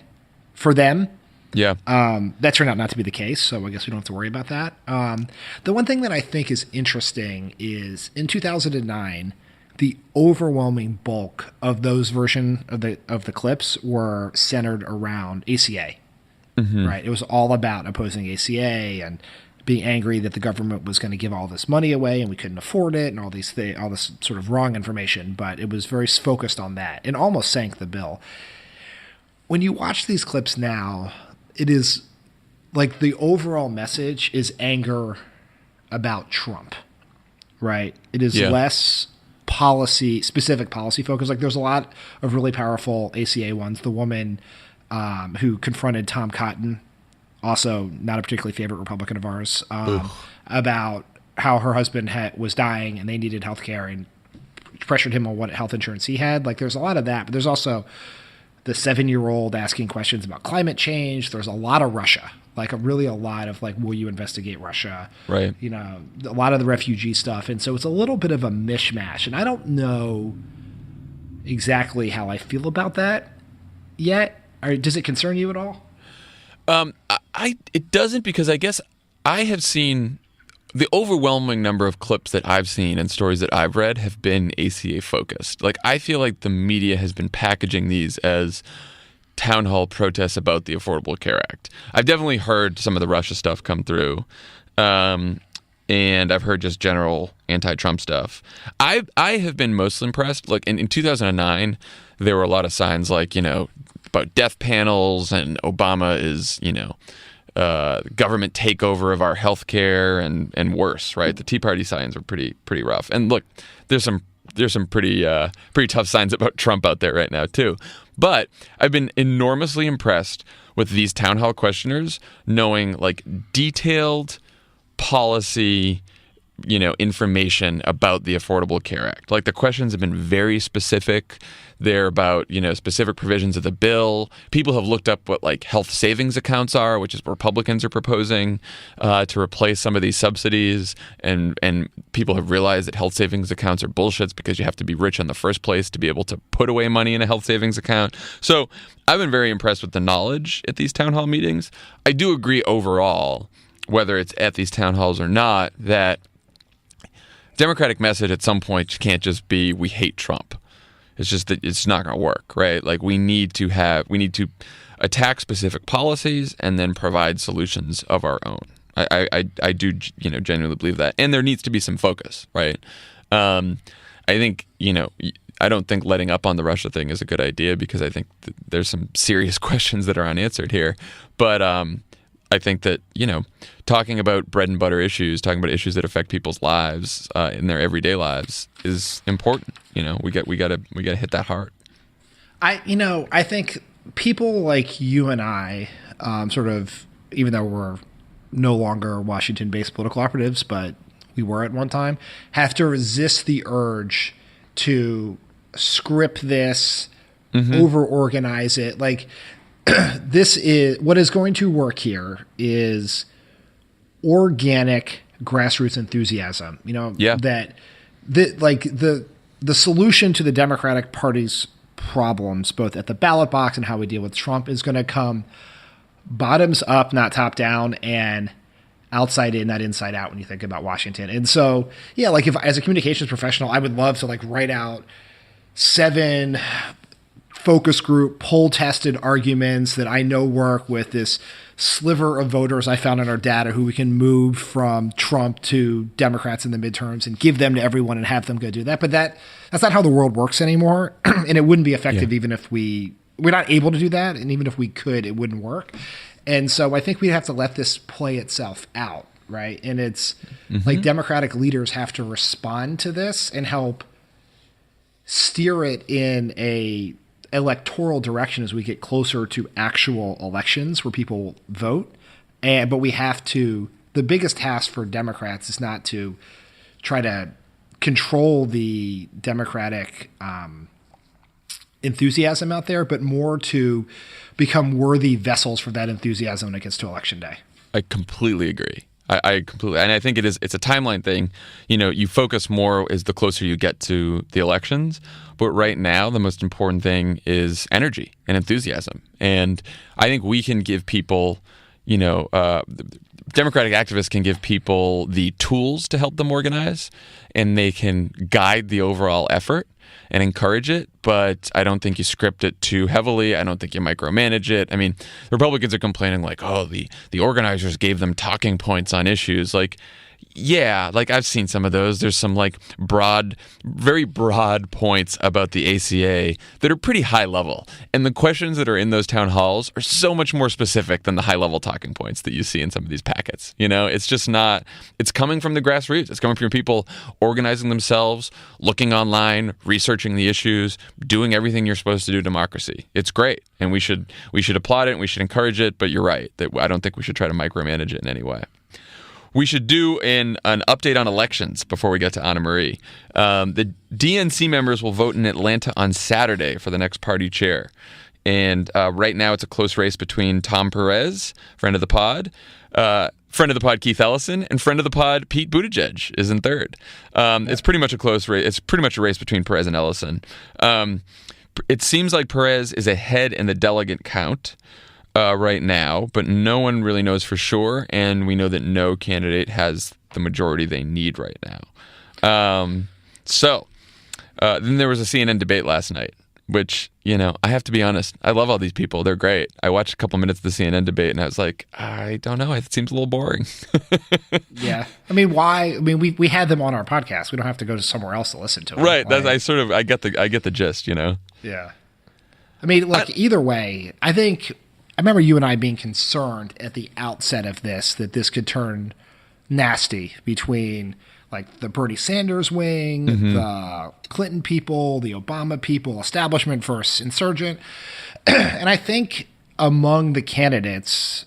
for them. Yeah. That turned out not to be the case, so I guess we don't have to worry about that. The one thing that I think is interesting is in 2009, the overwhelming bulk of those version of the clips were centered around ACA. Right? It was all about opposing ACA and being angry that the government was going to give all this money away and we couldn't afford it and all this sort of wrong information. But it was very focused on that and almost sank the bill. When you watch these clips now, it is like the overall message is anger about Trump, right? It is less specific policy focus. Like there's a lot of really powerful ACA ones. The woman who confronted Tom Cotton, also not a particularly favorite Republican of ours, about how her husband was dying and they needed health care and pressured him on what health insurance he had. Like there's a lot of that, but there's also the 7-year-old asking questions about climate change. There's a lot of Russia, like a lot of like, will you investigate Russia? Right. You know, a lot of the refugee stuff. And so it's a little bit of a mishmash. And I don't know exactly how I feel about that yet. Or does it concern you at all? It doesn't, because I guess I have seen the overwhelming number of clips that I've seen and stories that I've read have been ACA focused. Like I feel like the media has been packaging these as town hall protests about the Affordable Care Act. I've definitely heard some of the Russia stuff come through, and I've heard just general anti-Trump stuff. I have been mostly impressed. Like in 2009, there were a lot of signs like, you know, about death panels and Obama is, you know, government takeover of our healthcare and worse, right? The Tea Party signs were pretty rough. And look, there's some pretty tough signs about Trump out there right now too. But I've been enormously impressed with these town hall questioners knowing like detailed policy, you know, information about the Affordable Care Act. Like the questions have been very specific. They're about, you know, specific provisions of the bill. People have looked up what like health savings accounts are, which is what Republicans are proposing to replace some of these subsidies. And people have realized that health savings accounts are bullshits because you have to be rich in the first place to be able to put away money in a health savings account. So I've been very impressed with the knowledge at these town hall meetings. I do agree overall, whether it's at these town halls or not, that Democratic message at some point can't just be we hate Trump. It's just that it's not going to work, right? Like we need to attack specific policies and then provide solutions of our own. I do, you know, genuinely believe that, and there needs to be some focus, right? I think, you know, I don't think letting up on the Russia thing is a good idea because I think there's some serious questions that are unanswered here, but I think that, you know, talking about bread and butter issues, talking about issues that affect people's lives in their everyday lives is important. You know, we gotta hit that hard. I think people like you and I, sort of, even though we're no longer Washington-based political operatives, but we were at one time, have to resist the urge to script this, over-organize it. Like, this is what is going to work here is organic grassroots enthusiasm. You know, that the solution to the Democratic Party's problems, both at the ballot box and how we deal with Trump, is going to come bottoms up, not top down, and outside in, not inside out when you think about Washington. And so, yeah, like if as a communications professional, I would love to like write out 7 focus group poll tested arguments that I know work with this sliver of voters I found in our data who we can move from Trump to Democrats in the midterms and give them to everyone and have them go do that. But that's not how the world works anymore. And it wouldn't be effective even if we're not able to do that. And even if we could, it wouldn't work. And so I think we have to let this play itself out. Right. And it's like Democratic leaders have to respond to this and help steer it in a electoral direction as we get closer to actual elections where people vote. But we have to, the biggest task for Democrats is not to try to control the Democratic enthusiasm out there, but more to become worthy vessels for that enthusiasm when it gets to election day. I completely agree. I completely, and I think it's a timeline thing. You know, you focus more as the closer you get to the elections, but right now the most important thing is energy and enthusiasm. And I think we can give people, Democratic activists can give people the tools to help them organize, and they can guide the overall effort and encourage it, but I don't think you script it too heavily. I don't think you micromanage it. I mean, Republicans are complaining like, oh, the organizers gave them talking points on issues. Like, yeah, like I've seen some of those. There's some like very broad points about the ACA that are pretty high level. And the questions that are in those town halls are so much more specific than the high level talking points that you see in some of these packets. It's just not, it's coming from the grassroots. It's coming from people organizing themselves, looking online, researching the issues, doing everything you're supposed to do in democracy. It's great. And we should applaud it and we should encourage it. But you're right that I don't think we should try to micromanage it in any way. We should do an update on elections before we get to Anna Marie. The DNC members will vote in Atlanta on Saturday for the next party chair. And right now it's a close race between Tom Perez, friend of the pod Keith Ellison, and friend of the pod Pete Buttigieg is in third. It's pretty much a close race. It's pretty much a race between Perez and Ellison. It seems like Perez is ahead in the delegate count right now, but no one really knows for sure, and we know that no candidate has the majority they need right now. Then there was a CNN debate last night, which, I have to be honest, I love all these people. They're great. I watched a couple minutes of the CNN debate, and I was like, I don't know. It seems a little boring. Yeah. I mean, why? I mean, we had them on our podcast. We don't have to go to somewhere else to listen to them. Right. I get the gist, Yeah. I mean, look, either way, I remember you and I being concerned at the outset of this, that this could turn nasty between like the Bernie Sanders wing, the Clinton people, the Obama people, establishment versus insurgent. And I think among the candidates,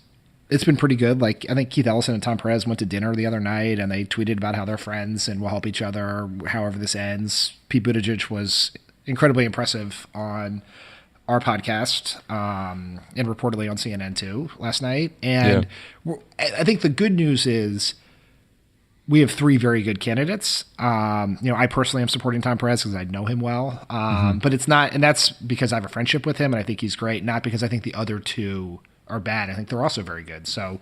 it's been pretty good. Like, I think Keith Ellison and Tom Perez went to dinner the other night and they tweeted about how they're friends and will help each other however this ends. Pete Buttigieg was incredibly impressive on our podcast, and reportedly on CNN too last night. And I think the good news is we have three very good candidates. I personally am supporting Tom Perez because I know him well, but it's not, and that's because I have a friendship with him and I think he's great, not because I think the other two are bad. I think they're also very good. So,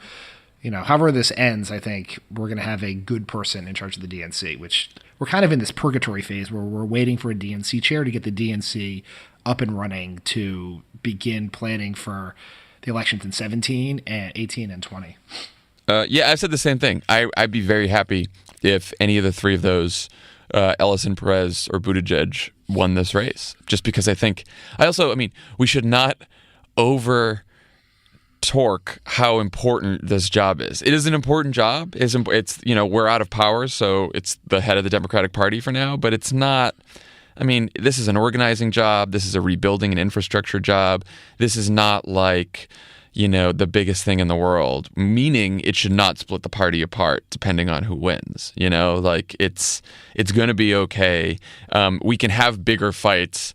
however this ends, I think we're going to have a good person in charge of the DNC, which we're kind of in this purgatory phase where we're waiting for a DNC chair to get the DNC up and running to begin planning for the elections in 17 and 18 and 20. I said the same thing. I'd be very happy if any of the three of those, Ellison, Perez, or Buttigieg, won this race. Just because we should not over torque how important this job is. It is an important job. It's we're out of power, so it's the head of the Democratic Party for now, but it's not. I mean, this is an organizing job. This is a rebuilding and infrastructure job. This is not like, the biggest thing in the world, meaning it should not split the party apart depending on who wins. It's going to be okay. We can have bigger fights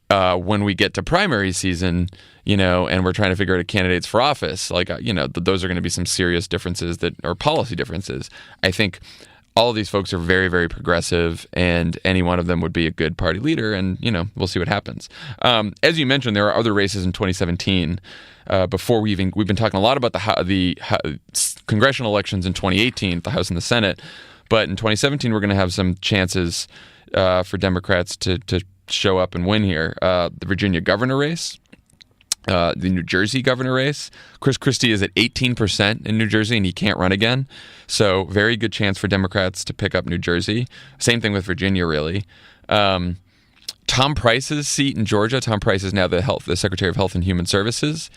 when we get to primary season, and we're trying to figure out candidates for office. Those are going to be some serious differences or policy differences. I think all of these folks are very, very progressive, and any one of them would be a good party leader, and, we'll see what happens. As you mentioned, there are other races in 2017. We've been talking a lot about the congressional elections in 2018, the House and the Senate, but in 2017 we're going to have some chances for Democrats to show up and win here. The Virginia governor race, the New Jersey governor race. Chris Christie is at 18% in New Jersey, and he can't run again. So very good chance for Democrats to pick up New Jersey. Same thing with Virginia, really. Tom Price's seat in Georgia. Tom Price is now the Secretary of Health and Human Services,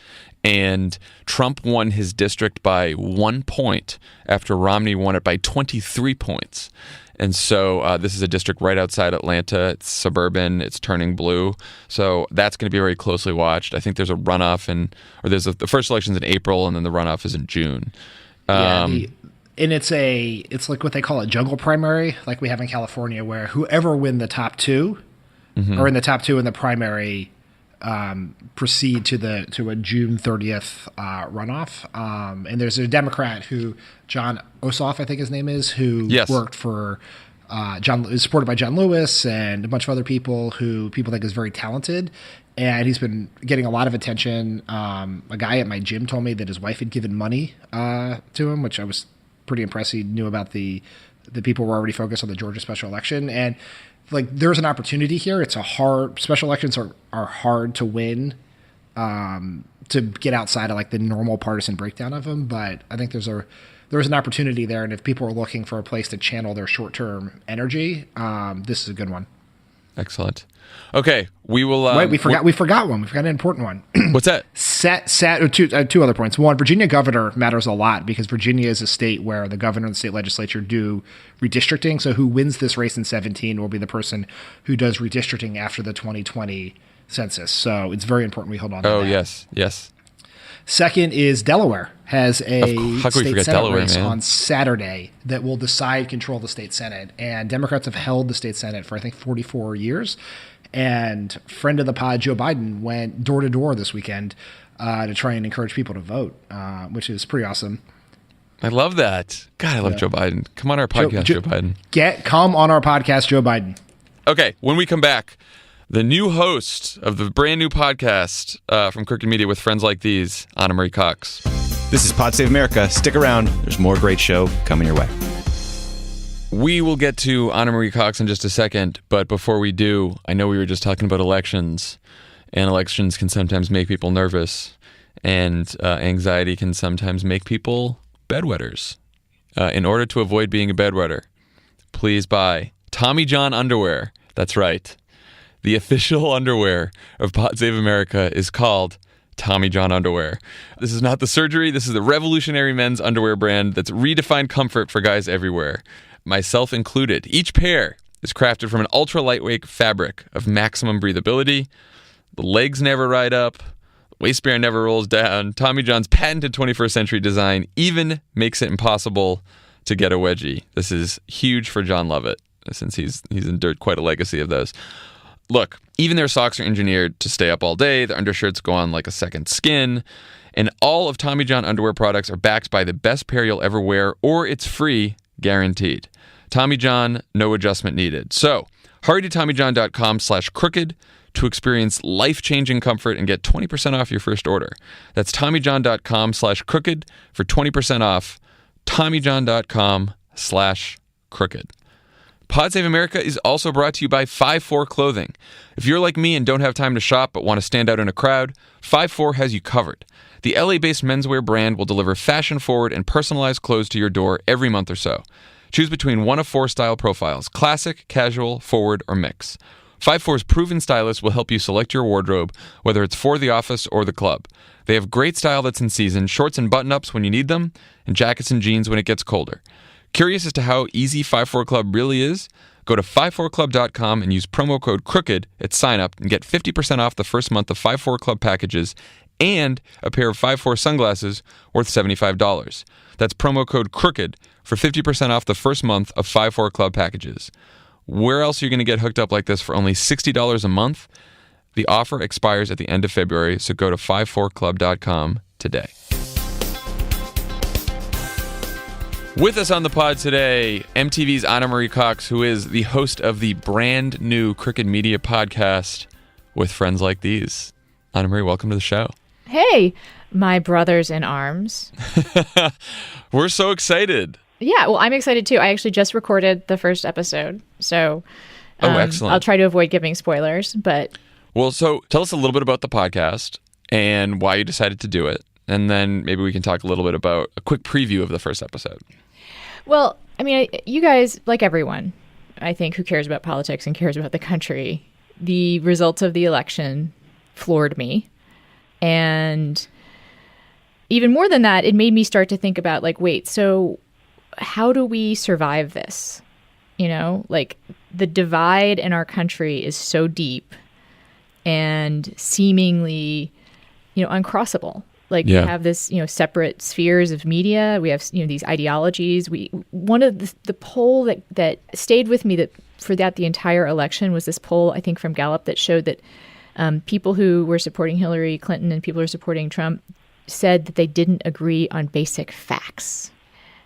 and Trump won his district by 1 point after Romney won it by 23 points. And so this is a district right outside Atlanta. It's suburban. It's turning blue. So that's going to be very closely watched. I think there's a runoff the first election's in April, and then the runoff is in June. And it's like what they call a jungle primary, like we have in California, where whoever win the top two or in the top two in the primary proceed to a June 30th runoff. And there's a Democrat John Ossoff, I think his name is, who worked for is supported by John Lewis and a bunch of other people who people think is very talented. And he's been getting a lot of attention. A guy at my gym told me that his wife had given money to him, which I was pretty impressed. He knew about the people were already focused on the Georgia special election. And like, there's an opportunity here. It's special elections are hard to win, to get outside of like the normal partisan breakdown of them. But I think there's an opportunity there. And if people are looking for a place to channel their short-term energy, this is a good one. Excellent. Okay, we will. Wait, we forgot one. We forgot an important one. What's that? Two other points. One, Virginia governor matters a lot because Virginia is a state where the governor and the state legislature do redistricting. So who wins this race in 2017 will be the person who does redistricting after the 2020 census. So it's very important we hold on to that. Oh, yes. Second is Delaware has a state senate race man? on Saturday that will control the state senate. And Democrats have held the state senate for, I think, 44 years. And friend of the pod, Joe Biden, went door to door this weekend to try and encourage people to vote, which is pretty awesome. I love that. God, I love Joe Biden. Come on our podcast, Joe Biden. Come on our podcast, Joe Biden. Okay, when we come back, the new host of the brand new podcast from Crooked Media with friends like these, Anna Marie Cox. This is Pod Save America. Stick around. There's more great show coming your way. We will get to Anna Marie Cox in just a second, but before we do, I know we were just talking about elections, and elections can sometimes make people nervous, and anxiety can sometimes make people bedwetters. In order to avoid being a bedwetter, please buy Tommy John underwear. That's right. The official underwear of Pod Save America is called Tommy John underwear. This is not the surgery. This is the revolutionary men's underwear brand that's redefined comfort for guys everywhere, myself included. Each pair is crafted from an ultra-lightweight fabric of maximum breathability. The legs never ride up. The waistband never rolls down. Tommy John's patented 21st century design even makes it impossible to get a wedgie. This is huge for John Lovett, since he's endured quite a legacy of those. Look, even their socks are engineered to stay up all day. Their undershirts go on like a second skin. And all of Tommy John underwear products are backed by the best pair you'll ever wear, or it's free, guaranteed. Tommy John, no adjustment needed. So, hurry to TommyJohn.com/crooked to experience life-changing comfort and get 20% off your first order. That's TommyJohn.com/crooked for 20% off. TommyJohn.com/crooked. Pod Save America is also brought to you by 5-4 Clothing. If you're like me and don't have time to shop but want to stand out in a crowd, 5-4 has you covered. The LA-based menswear brand will deliver fashion-forward and personalized clothes to your door every month or so. Choose between one of 4 style profiles: classic, casual, forward, or mix. 5-4's proven stylists will help you select your wardrobe, whether it's for the office or the club. They have great style that's in season, shorts and button-ups when you need them, and jackets and jeans when it gets colder. Curious as to how easy 5-4 Club really is? Go to 54club.com and use promo code CROOKED at sign-up and get 50% off the first month of 5-4 Club packages and a pair of 5-4 sunglasses worth $75. That's promo code CROOKED for 50% off the first month of 5-4 Club packages. Where else are you going to get hooked up like this for only $60 a month? The offer expires at the end of February, so go to 54club.com today. With us on the pod today, MTV's Anna Marie Cox, who is the host of the brand new Crooked Media podcast with friends like these. Anna Marie, welcome to the show. Hey, my brothers in arms. We're so excited. Yeah, well, I'm excited too. I actually just recorded the first episode, so excellent. I'll try to avoid giving spoilers, but... Well, so tell us a little bit about the podcast and why you decided to do it, and then maybe we can talk a little bit about a quick preview of the first episode. Well, I mean, you guys, like everyone, I think, who cares about politics and cares about the country, the results of the election floored me. And even more than that, it made me start to think about, like, wait, so how do we survive this? You know, like, the divide in our country is so deep and seemingly, uncrossable. Like, we have this, separate spheres of media. We have, these ideologies. One of the poll that stayed with me that the entire election was this poll, I think, from Gallup that showed that people who were supporting Hillary Clinton and people who were supporting Trump said that they didn't agree on basic facts.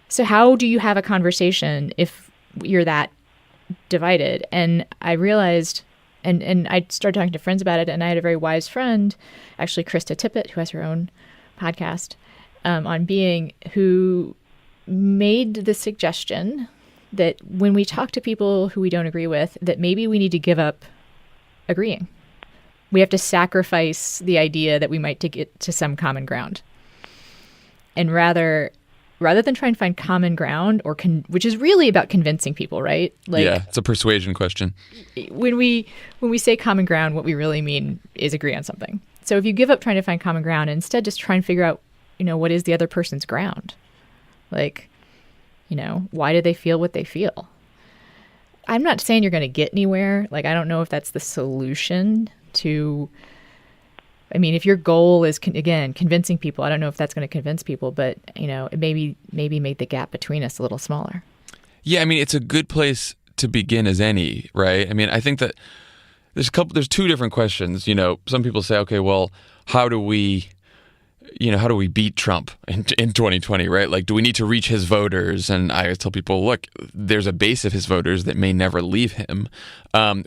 So how do you have a conversation if you're that divided. And I realized, and I started talking to friends about it, and I had a very wise friend, actually Krista Tippett, who has her own podcast on being, who made the suggestion that when we talk to people who we don't agree with, that maybe we need to give up agreeing. We have to sacrifice the idea that we might get to some common ground. And rather than try and find common ground, which is really about convincing people, right? Like, yeah, it's a persuasion question. When we say common ground, what we really mean is agree on something. So if you give up trying to find common ground and instead just try and figure out, what is the other person's ground? Like, why do they feel what they feel? I'm not saying you're going to get anywhere. Like, I don't know if that's the solution to... I mean, if your goal is, again, convincing people, I don't know if that's going to convince people, but, it maybe make the gap between us a little smaller. Yeah, I mean, it's a good place to begin as any, right? I mean, I think that there's two different questions. Some people say, okay, well, how do we beat Trump in 2020, right? Like, do we need to reach his voters? And I tell people, look, there's a base of his voters that may never leave him.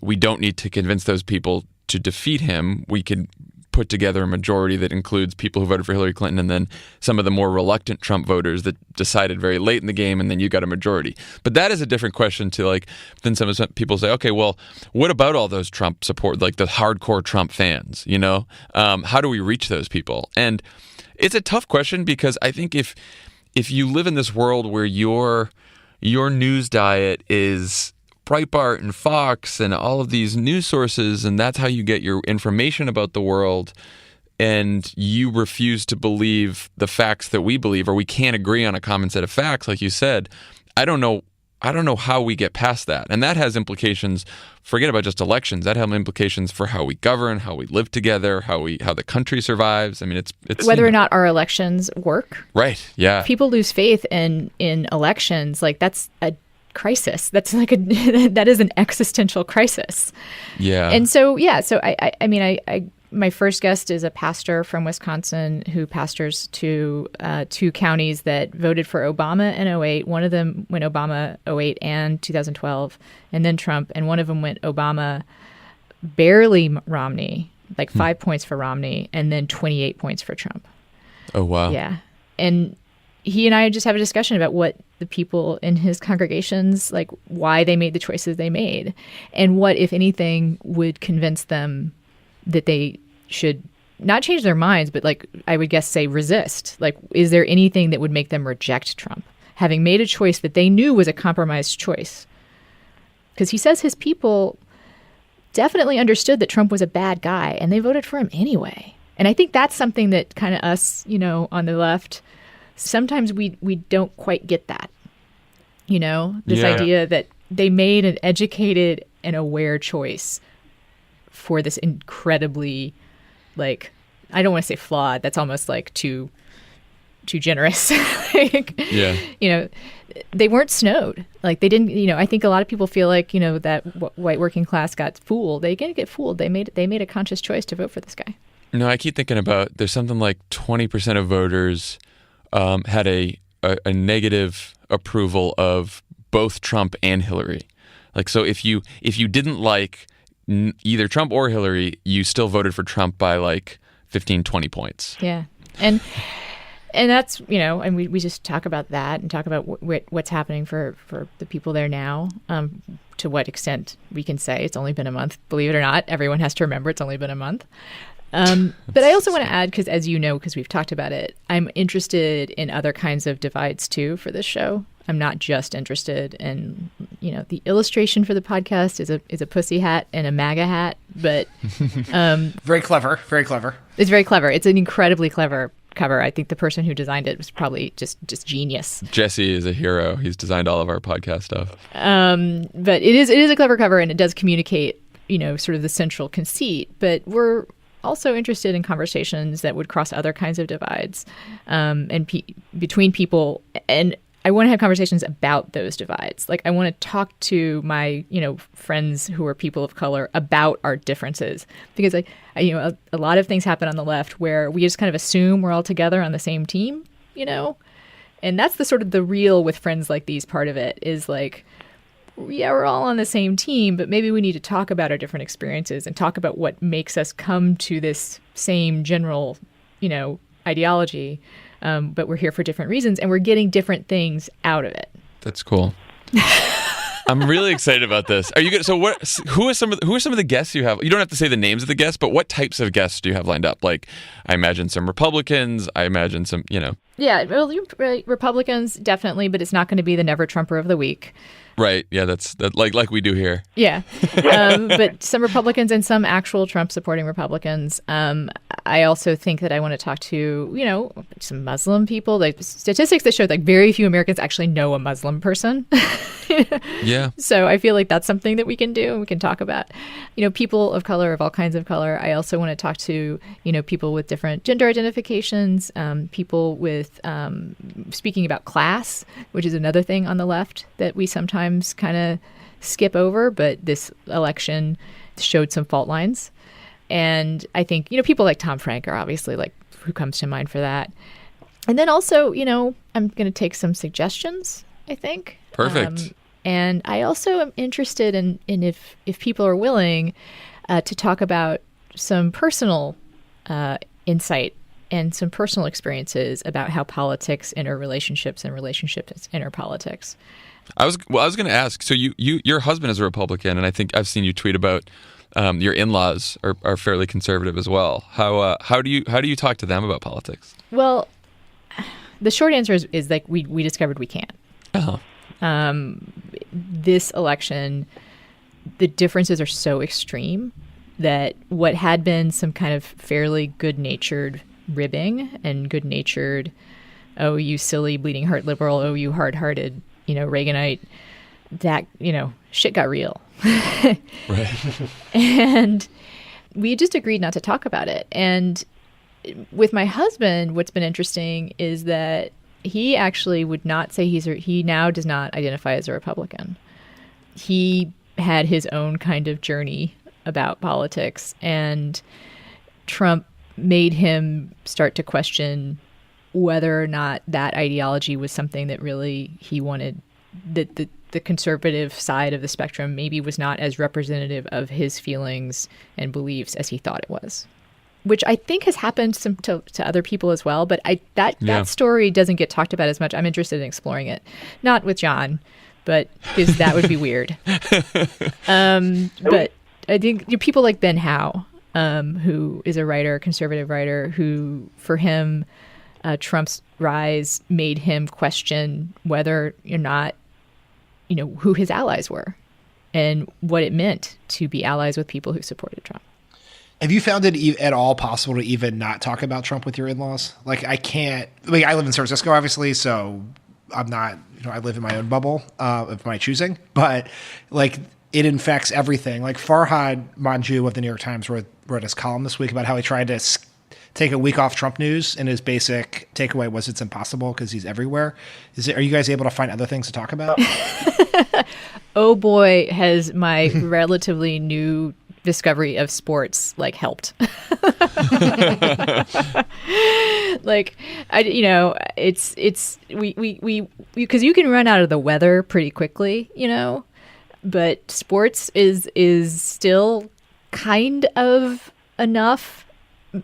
We don't need to convince those people to defeat him. We could put together a majority that includes people who voted for Hillary Clinton and then some of the more reluctant Trump voters that decided very late in the game, and then you got a majority. But that is a different question to then some people say, okay, well, what about all those Trump support, like the hardcore Trump fans, how do we reach those people? And it's a tough question because I think if you live in this world where your news diet is Breitbart and Fox and all of these news sources, and that's how you get your information about the world, and you refuse to believe the facts that we believe, or we can't agree on a common set of facts, like you said, I don't know how we get past that. And that has implications, forget about just elections, that has implications for how we govern, how we live together, how the country survives. I mean, it's whether or not our elections work. Right, yeah. People lose faith in elections, like that's a crisis. That's that is an existential crisis. Yeah. And so I mean, my first guest is a pastor from Wisconsin who pastors two counties that voted for Obama in 2008. One of them went Obama 2008 and 2012, and then Trump. And one of them went Obama, barely Romney, like 5 points for Romney, and then 28 points for Trump. Oh, wow. Yeah. And he and I just have a discussion about what the people in his congregations, like why they made the choices they made, and what, if anything, would convince them that they should not change their minds, but I would guess say resist. Like, is there anything that would make them reject Trump, having made a choice that they knew was a compromised choice? Because he says his people definitely understood that Trump was a bad guy, and they voted for him anyway. And I think that's something that kind of us, on the left, sometimes we don't quite get that. This idea that they made an educated and aware choice for this incredibly, I don't want to say flawed. That's almost too generous. They weren't snowed. They didn't. I think a lot of people feel that white working class got fooled. They didn't get fooled. They made a conscious choice to vote for this guy. No, I keep thinking about there's something like 20% of voters had a negative approval of both Trump and Hillary. So if you didn't like either Trump or Hillary, you still voted for Trump by 15, 20 points. Yeah. And that's, and we just talk about that and talk about what's happening for the people there now. To what extent we can say it's only been a month. Believe it or not, everyone has to remember it's only been a month. But I also want to add, because because we've talked about it, I'm interested in other kinds of divides too for this show. I'm not just interested in, the illustration for the podcast is a pussy hat and a MAGA hat, but very clever, very clever. It's very clever. It's an incredibly clever cover. I think the person who designed it was probably just genius. Jesse is a hero. He's designed all of our podcast stuff. But it is a clever cover, and it does communicate, sort of the central conceit. But we're also interested in conversations that would cross other kinds of divides, and between people. And I want to have conversations about those divides. I want to talk to my, friends who are people of color about our differences, because a lot of things happen on the left where we just kind of assume we're all together on the same team, and that's the sort of the real with friends like these part of it is yeah, we're all on the same team, but maybe we need to talk about our different experiences and talk about what makes us come to this same general, ideology. But we're here for different reasons, and we're getting different things out of it. That's cool. I'm really excited about this. Are you good? So who are some of the guests you have? You don't have to say the names of the guests, but what types of guests do you have lined up? Like, I imagine some Republicans. I imagine some, Yeah, well, Republicans definitely, but it's not going to be the Never Trumper of the week. Right. Yeah, that's like we do here. Yeah. But some Republicans and some actual Trump supporting Republicans. I also think that I want to talk to, some Muslim people. Like statistics that show like very few Americans actually know a Muslim person. Yeah. So I feel like that's something that we can do and we can talk about. People of color, of all kinds of color. I also want to talk to, people with different gender identifications, people with speaking about class, which is another thing on the left that we sometimes kind of skip over, but this election showed some fault lines. And I think, people like Tom Frank are obviously like who comes to mind for that. And then also, I'm going to take some suggestions, I think. Perfect. And I also am interested in if people are willing to talk about some personal insight and some personal experiences about how politics enter relationships and relationships enter politics. I was going to ask. So your husband is a Republican, and I think I've seen you tweet about your in-laws are fairly conservative as well. How do you talk to them about politics? Well, the short answer is like we discovered we can't. Uh-huh. This election, the differences are so extreme that what had been some kind of fairly good-natured ribbing and good-natured, oh, you silly bleeding heart liberal, oh, you hard-hearted, Reaganite, that, shit got real. Right. And we just agreed not to talk about it. And with my husband, what's been interesting is that he actually would not say he now does not identify as a Republican. He had his own kind of journey about politics, and Trump made him start to question whether or not that ideology was something that really he wanted, that the conservative side of the spectrum maybe was not as representative of his feelings and beliefs as he thought it was, which I think has happened to other people as well. But that story doesn't get talked about as much. I'm interested in exploring it, not with John, but because that would be weird. But I think people like Ben Howe, who is a writer, conservative writer, who for him, Trump's rise made him question whether or not, who his allies were and what it meant to be allies with people who supported Trump. Have you found it at all possible to even not talk about Trump with your in-laws? Like, I can't. I live in San Francisco, obviously, so I'm not. I live in my own bubble of my choosing. But like, it infects everything. Like Farhad Manjoo of the New York Times wrote his column this week about how he tried to take a week off Trump news, and his basic takeaway was it's impossible because he's everywhere. Are you guys able to find other things to talk about? Oh boy, has my relatively new discovery of sports helped. It's we because you can run out of the weather pretty quickly, but sports is still kind of enough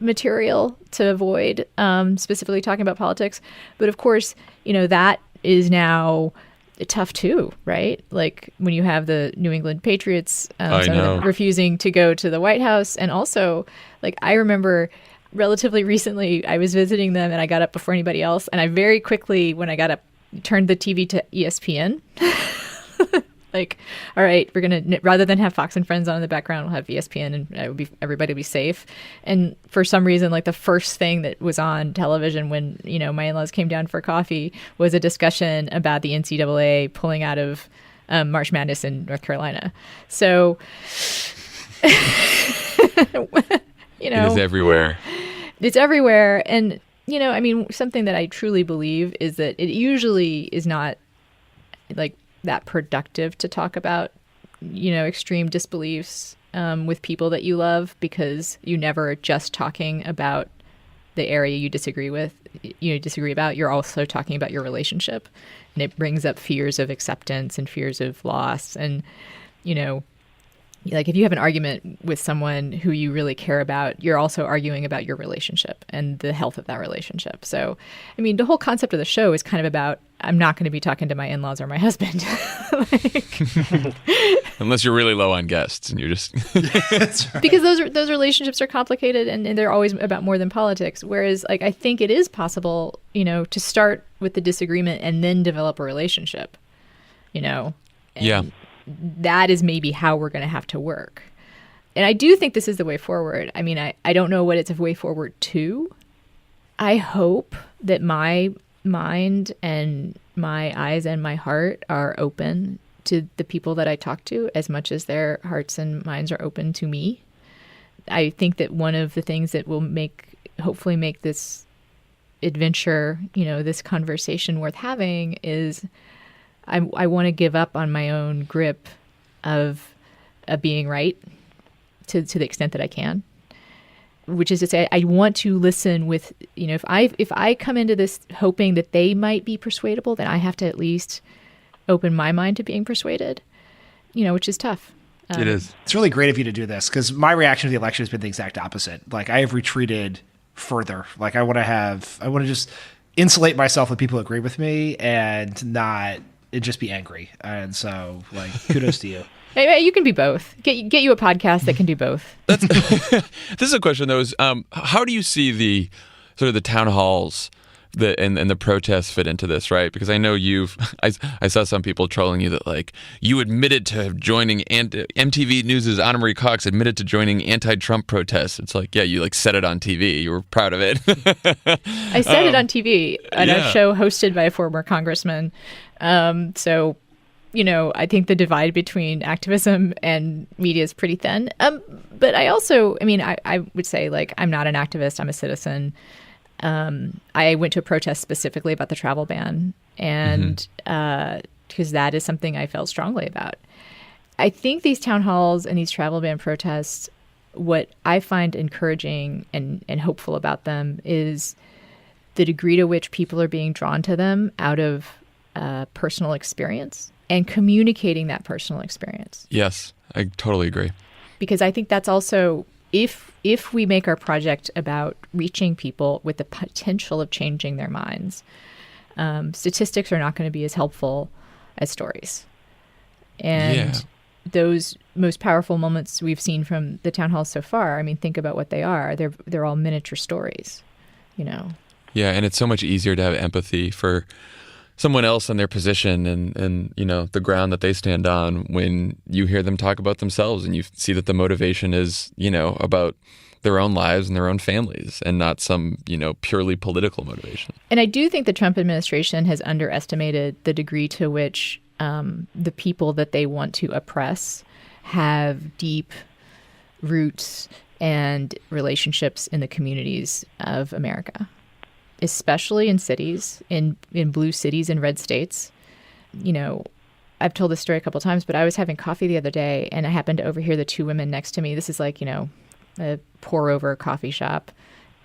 material to avoid specifically talking about politics. But of course, that is now tough too, right? Like when you have the New England Patriots refusing to go to the White House. And also, I remember relatively recently I was visiting them and I got up before anybody else. And I very quickly, when I got up, turned the TV to ESPN. All right, we're going to, rather than have Fox and Friends on in the background, we'll have ESPN and everybody will be safe. And for some reason, the first thing that was on television when, my in-laws came down for coffee was a discussion about the NCAA pulling out of March Madness in North Carolina. So, it is everywhere. It's everywhere. And, something that I truly believe is that it usually is not that productive to talk about, extreme disbeliefs with people that you love, because you never are just talking about the area you disagree about, you're also talking about your relationship. And it brings up fears of acceptance and fears of loss. And, like if you have an argument with someone who you really care about, you're also arguing about your relationship and the health of that relationship. So, I mean, the whole concept of the show is kind of about, I'm not going to be talking to my in-laws or my husband. Unless you're really low on guests and you're just... That's right. Because those relationships are complicated and they're always about more than politics. Whereas, like, I think it is possible, to start with the disagreement and then develop a relationship, And Yeah. that is maybe how we're going to have to work. And I do think this is the way forward. I mean, I don't know what it's a way forward to. I hope that my mind and my eyes and my heart are open to the people that I talk to as much as their hearts and minds are open to me. I think that one of the things that will hopefully make this adventure, this conversation worth having is I want to give up on my own grip of being right to the extent that I can, which is to say, I want to listen with, if I come into this hoping that they might be persuadable, then I have to at least open my mind to being persuaded, which is tough. It is. It's really great of you to do this because my reaction to the election has been the exact opposite. Like I have retreated further. Like I want to just insulate myself with people who agree with me and just be angry. And so, like, kudos to you. Hey, you can be both. Get you a podcast that can do both. This is a question though: is how do you see the sort of the town halls and the protests fit into this, right? Because I know I saw some people trolling you that like you admitted to joining MTV News' Anna Marie Cox admitted to joining anti-Trump protests. It's like, yeah, you like said it on TV. You were proud of it. I said it on TV on a show hosted by a former congressman. So, I think the divide between activism and media is pretty thin. But I also, I would say, like, I'm not an activist. I'm a citizen. I went to a protest specifically about the travel ban, and because that is something I felt strongly about. I think these town halls and these travel ban protests, what I find encouraging and hopeful about them is the degree to which people are being drawn to them out of personal experience and communicating that personal experience. Yes, I totally agree. Because I think that's also, if we make our project about reaching people with the potential of changing their minds, statistics are not going to be as helpful as stories. And those most powerful moments we've seen from the town halls so far, think about what they are. They're all miniature stories, Yeah, and it's so much easier to have empathy for someone else in their position and the ground that they stand on when you hear them talk about themselves and you see that the motivation is, about their own lives and their own families and not some, purely political motivation. And I do think the Trump administration has underestimated the degree to which the people that they want to oppress have deep roots and relationships in the communities of America, especially in cities, in blue cities and red states. I've told this story a couple of times, but I was having coffee the other day and I happened to overhear the two women next to me. This is like, a pour-over coffee shop,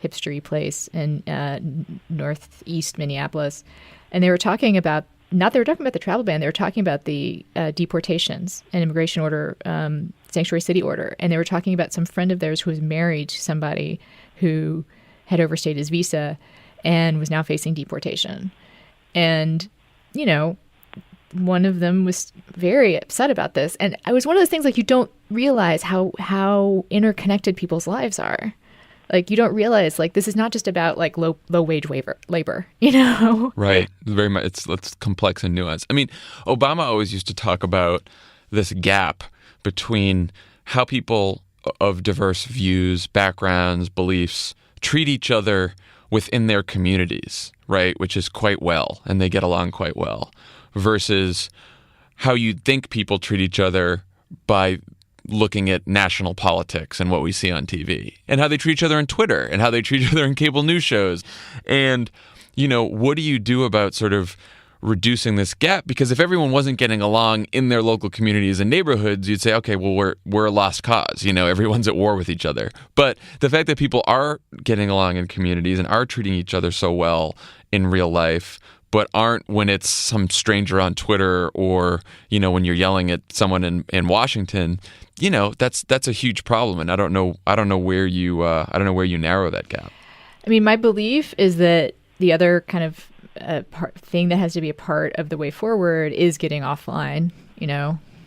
hipstery place in northeast Minneapolis. And they were talking about, the travel ban, they were talking about the deportations and immigration order, sanctuary city order. And they were talking about some friend of theirs who was married to somebody who had overstayed his visa and was now facing deportation. And, one of them was very upset about this. And it was one of those things, like, you don't realize how interconnected people's lives are. Like, you don't realize, like, this is not just about, like, low wage labor, Right. Very much. It's complex and nuanced. Obama always used to talk about this gap between how people of diverse views, backgrounds, beliefs treat each other within their communities, right? Which is quite well, and they get along quite well, versus how you think people treat each other by looking at national politics and what we see on TV, and how they treat each other on Twitter, and how they treat each other in cable news shows. And, what do you do about sort of reducing this gap, because if everyone wasn't getting along in their local communities and neighborhoods, you'd say, okay, well, we're a lost cause. Everyone's at war with each other. But the fact that people are getting along in communities and are treating each other so well in real life, but aren't when it's some stranger on Twitter or, when you're yelling at someone in Washington, that's a huge problem. And I don't know where you narrow that gap. I mean, my belief is that the other kind of thing that has to be a part of the way forward is getting offline,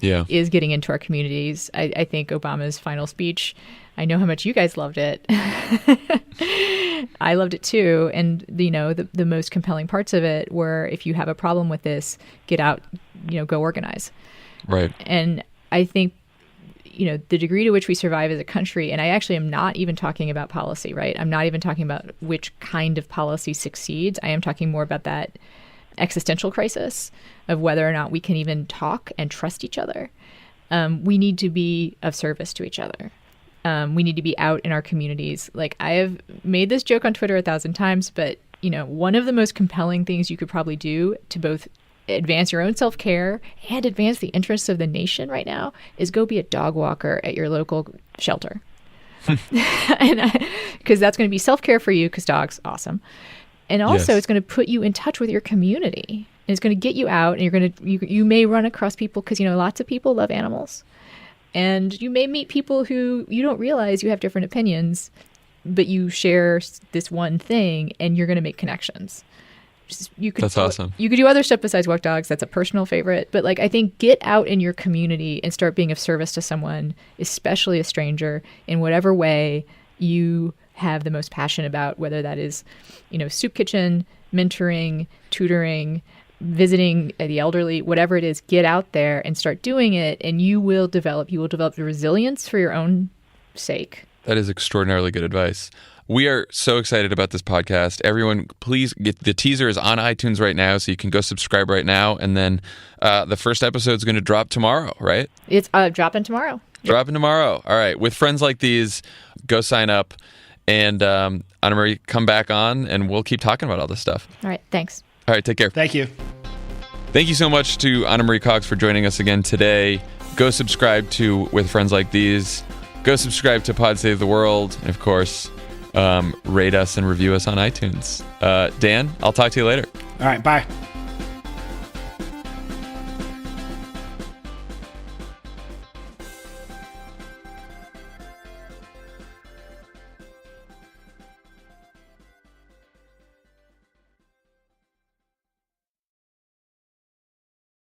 is getting into our communities. I think Obama's final speech, I know how much you guys loved it. I loved it too. And, the most compelling parts of it were, if you have a problem with this, get out, go organize. Right. And I think, the degree to which we survive as a country, and I actually am not even talking about policy, right? I'm not even talking about which kind of policy succeeds. I am talking more about that existential crisis of whether or not we can even talk and trust each other. We need to be of service to each other. We need to be out in our communities. Like, I have made this joke on Twitter 1,000 times, but, one of the most compelling things you could probably do to both advance your own self-care and advance the interests of the nation right now is go be a dog walker at your local shelter. Because that's going to be self-care for you, because dogs, awesome. And also, It's going to put you in touch with your community. And it's going to get you out, and you may run across people, because, lots of people love animals. And you may meet people who you don't realize you have different opinions, but you share this one thing, and you're going to make connections. That's awesome. You could do other stuff besides walk dogs. That's a personal favorite. But I think get out in your community and start being of service to someone, especially a stranger, in whatever way you have the most passion about, whether that is, soup kitchen, mentoring, tutoring, visiting the elderly, whatever it is. Get out there and start doing it, and you will develop the resilience for your own sake. That is extraordinarily good advice. We are so excited about this podcast. Everyone, please get the teaser is on iTunes right now, so you can go subscribe right now. And then the first episode is going to drop tomorrow, right? It's dropping tomorrow. Dropping tomorrow. All right. With friends like these, go sign up. And Anna Marie, come back on, and we'll keep talking about all this stuff. All right. Thanks. All right. Take care. Thank you. Thank you so much to Anna Marie Cox for joining us again today. Go subscribe to With Friends Like These. Go subscribe to Pod Save the World. And, of course, rate us and review us on iTunes. Dan, I'll talk to you later. All right. Bye.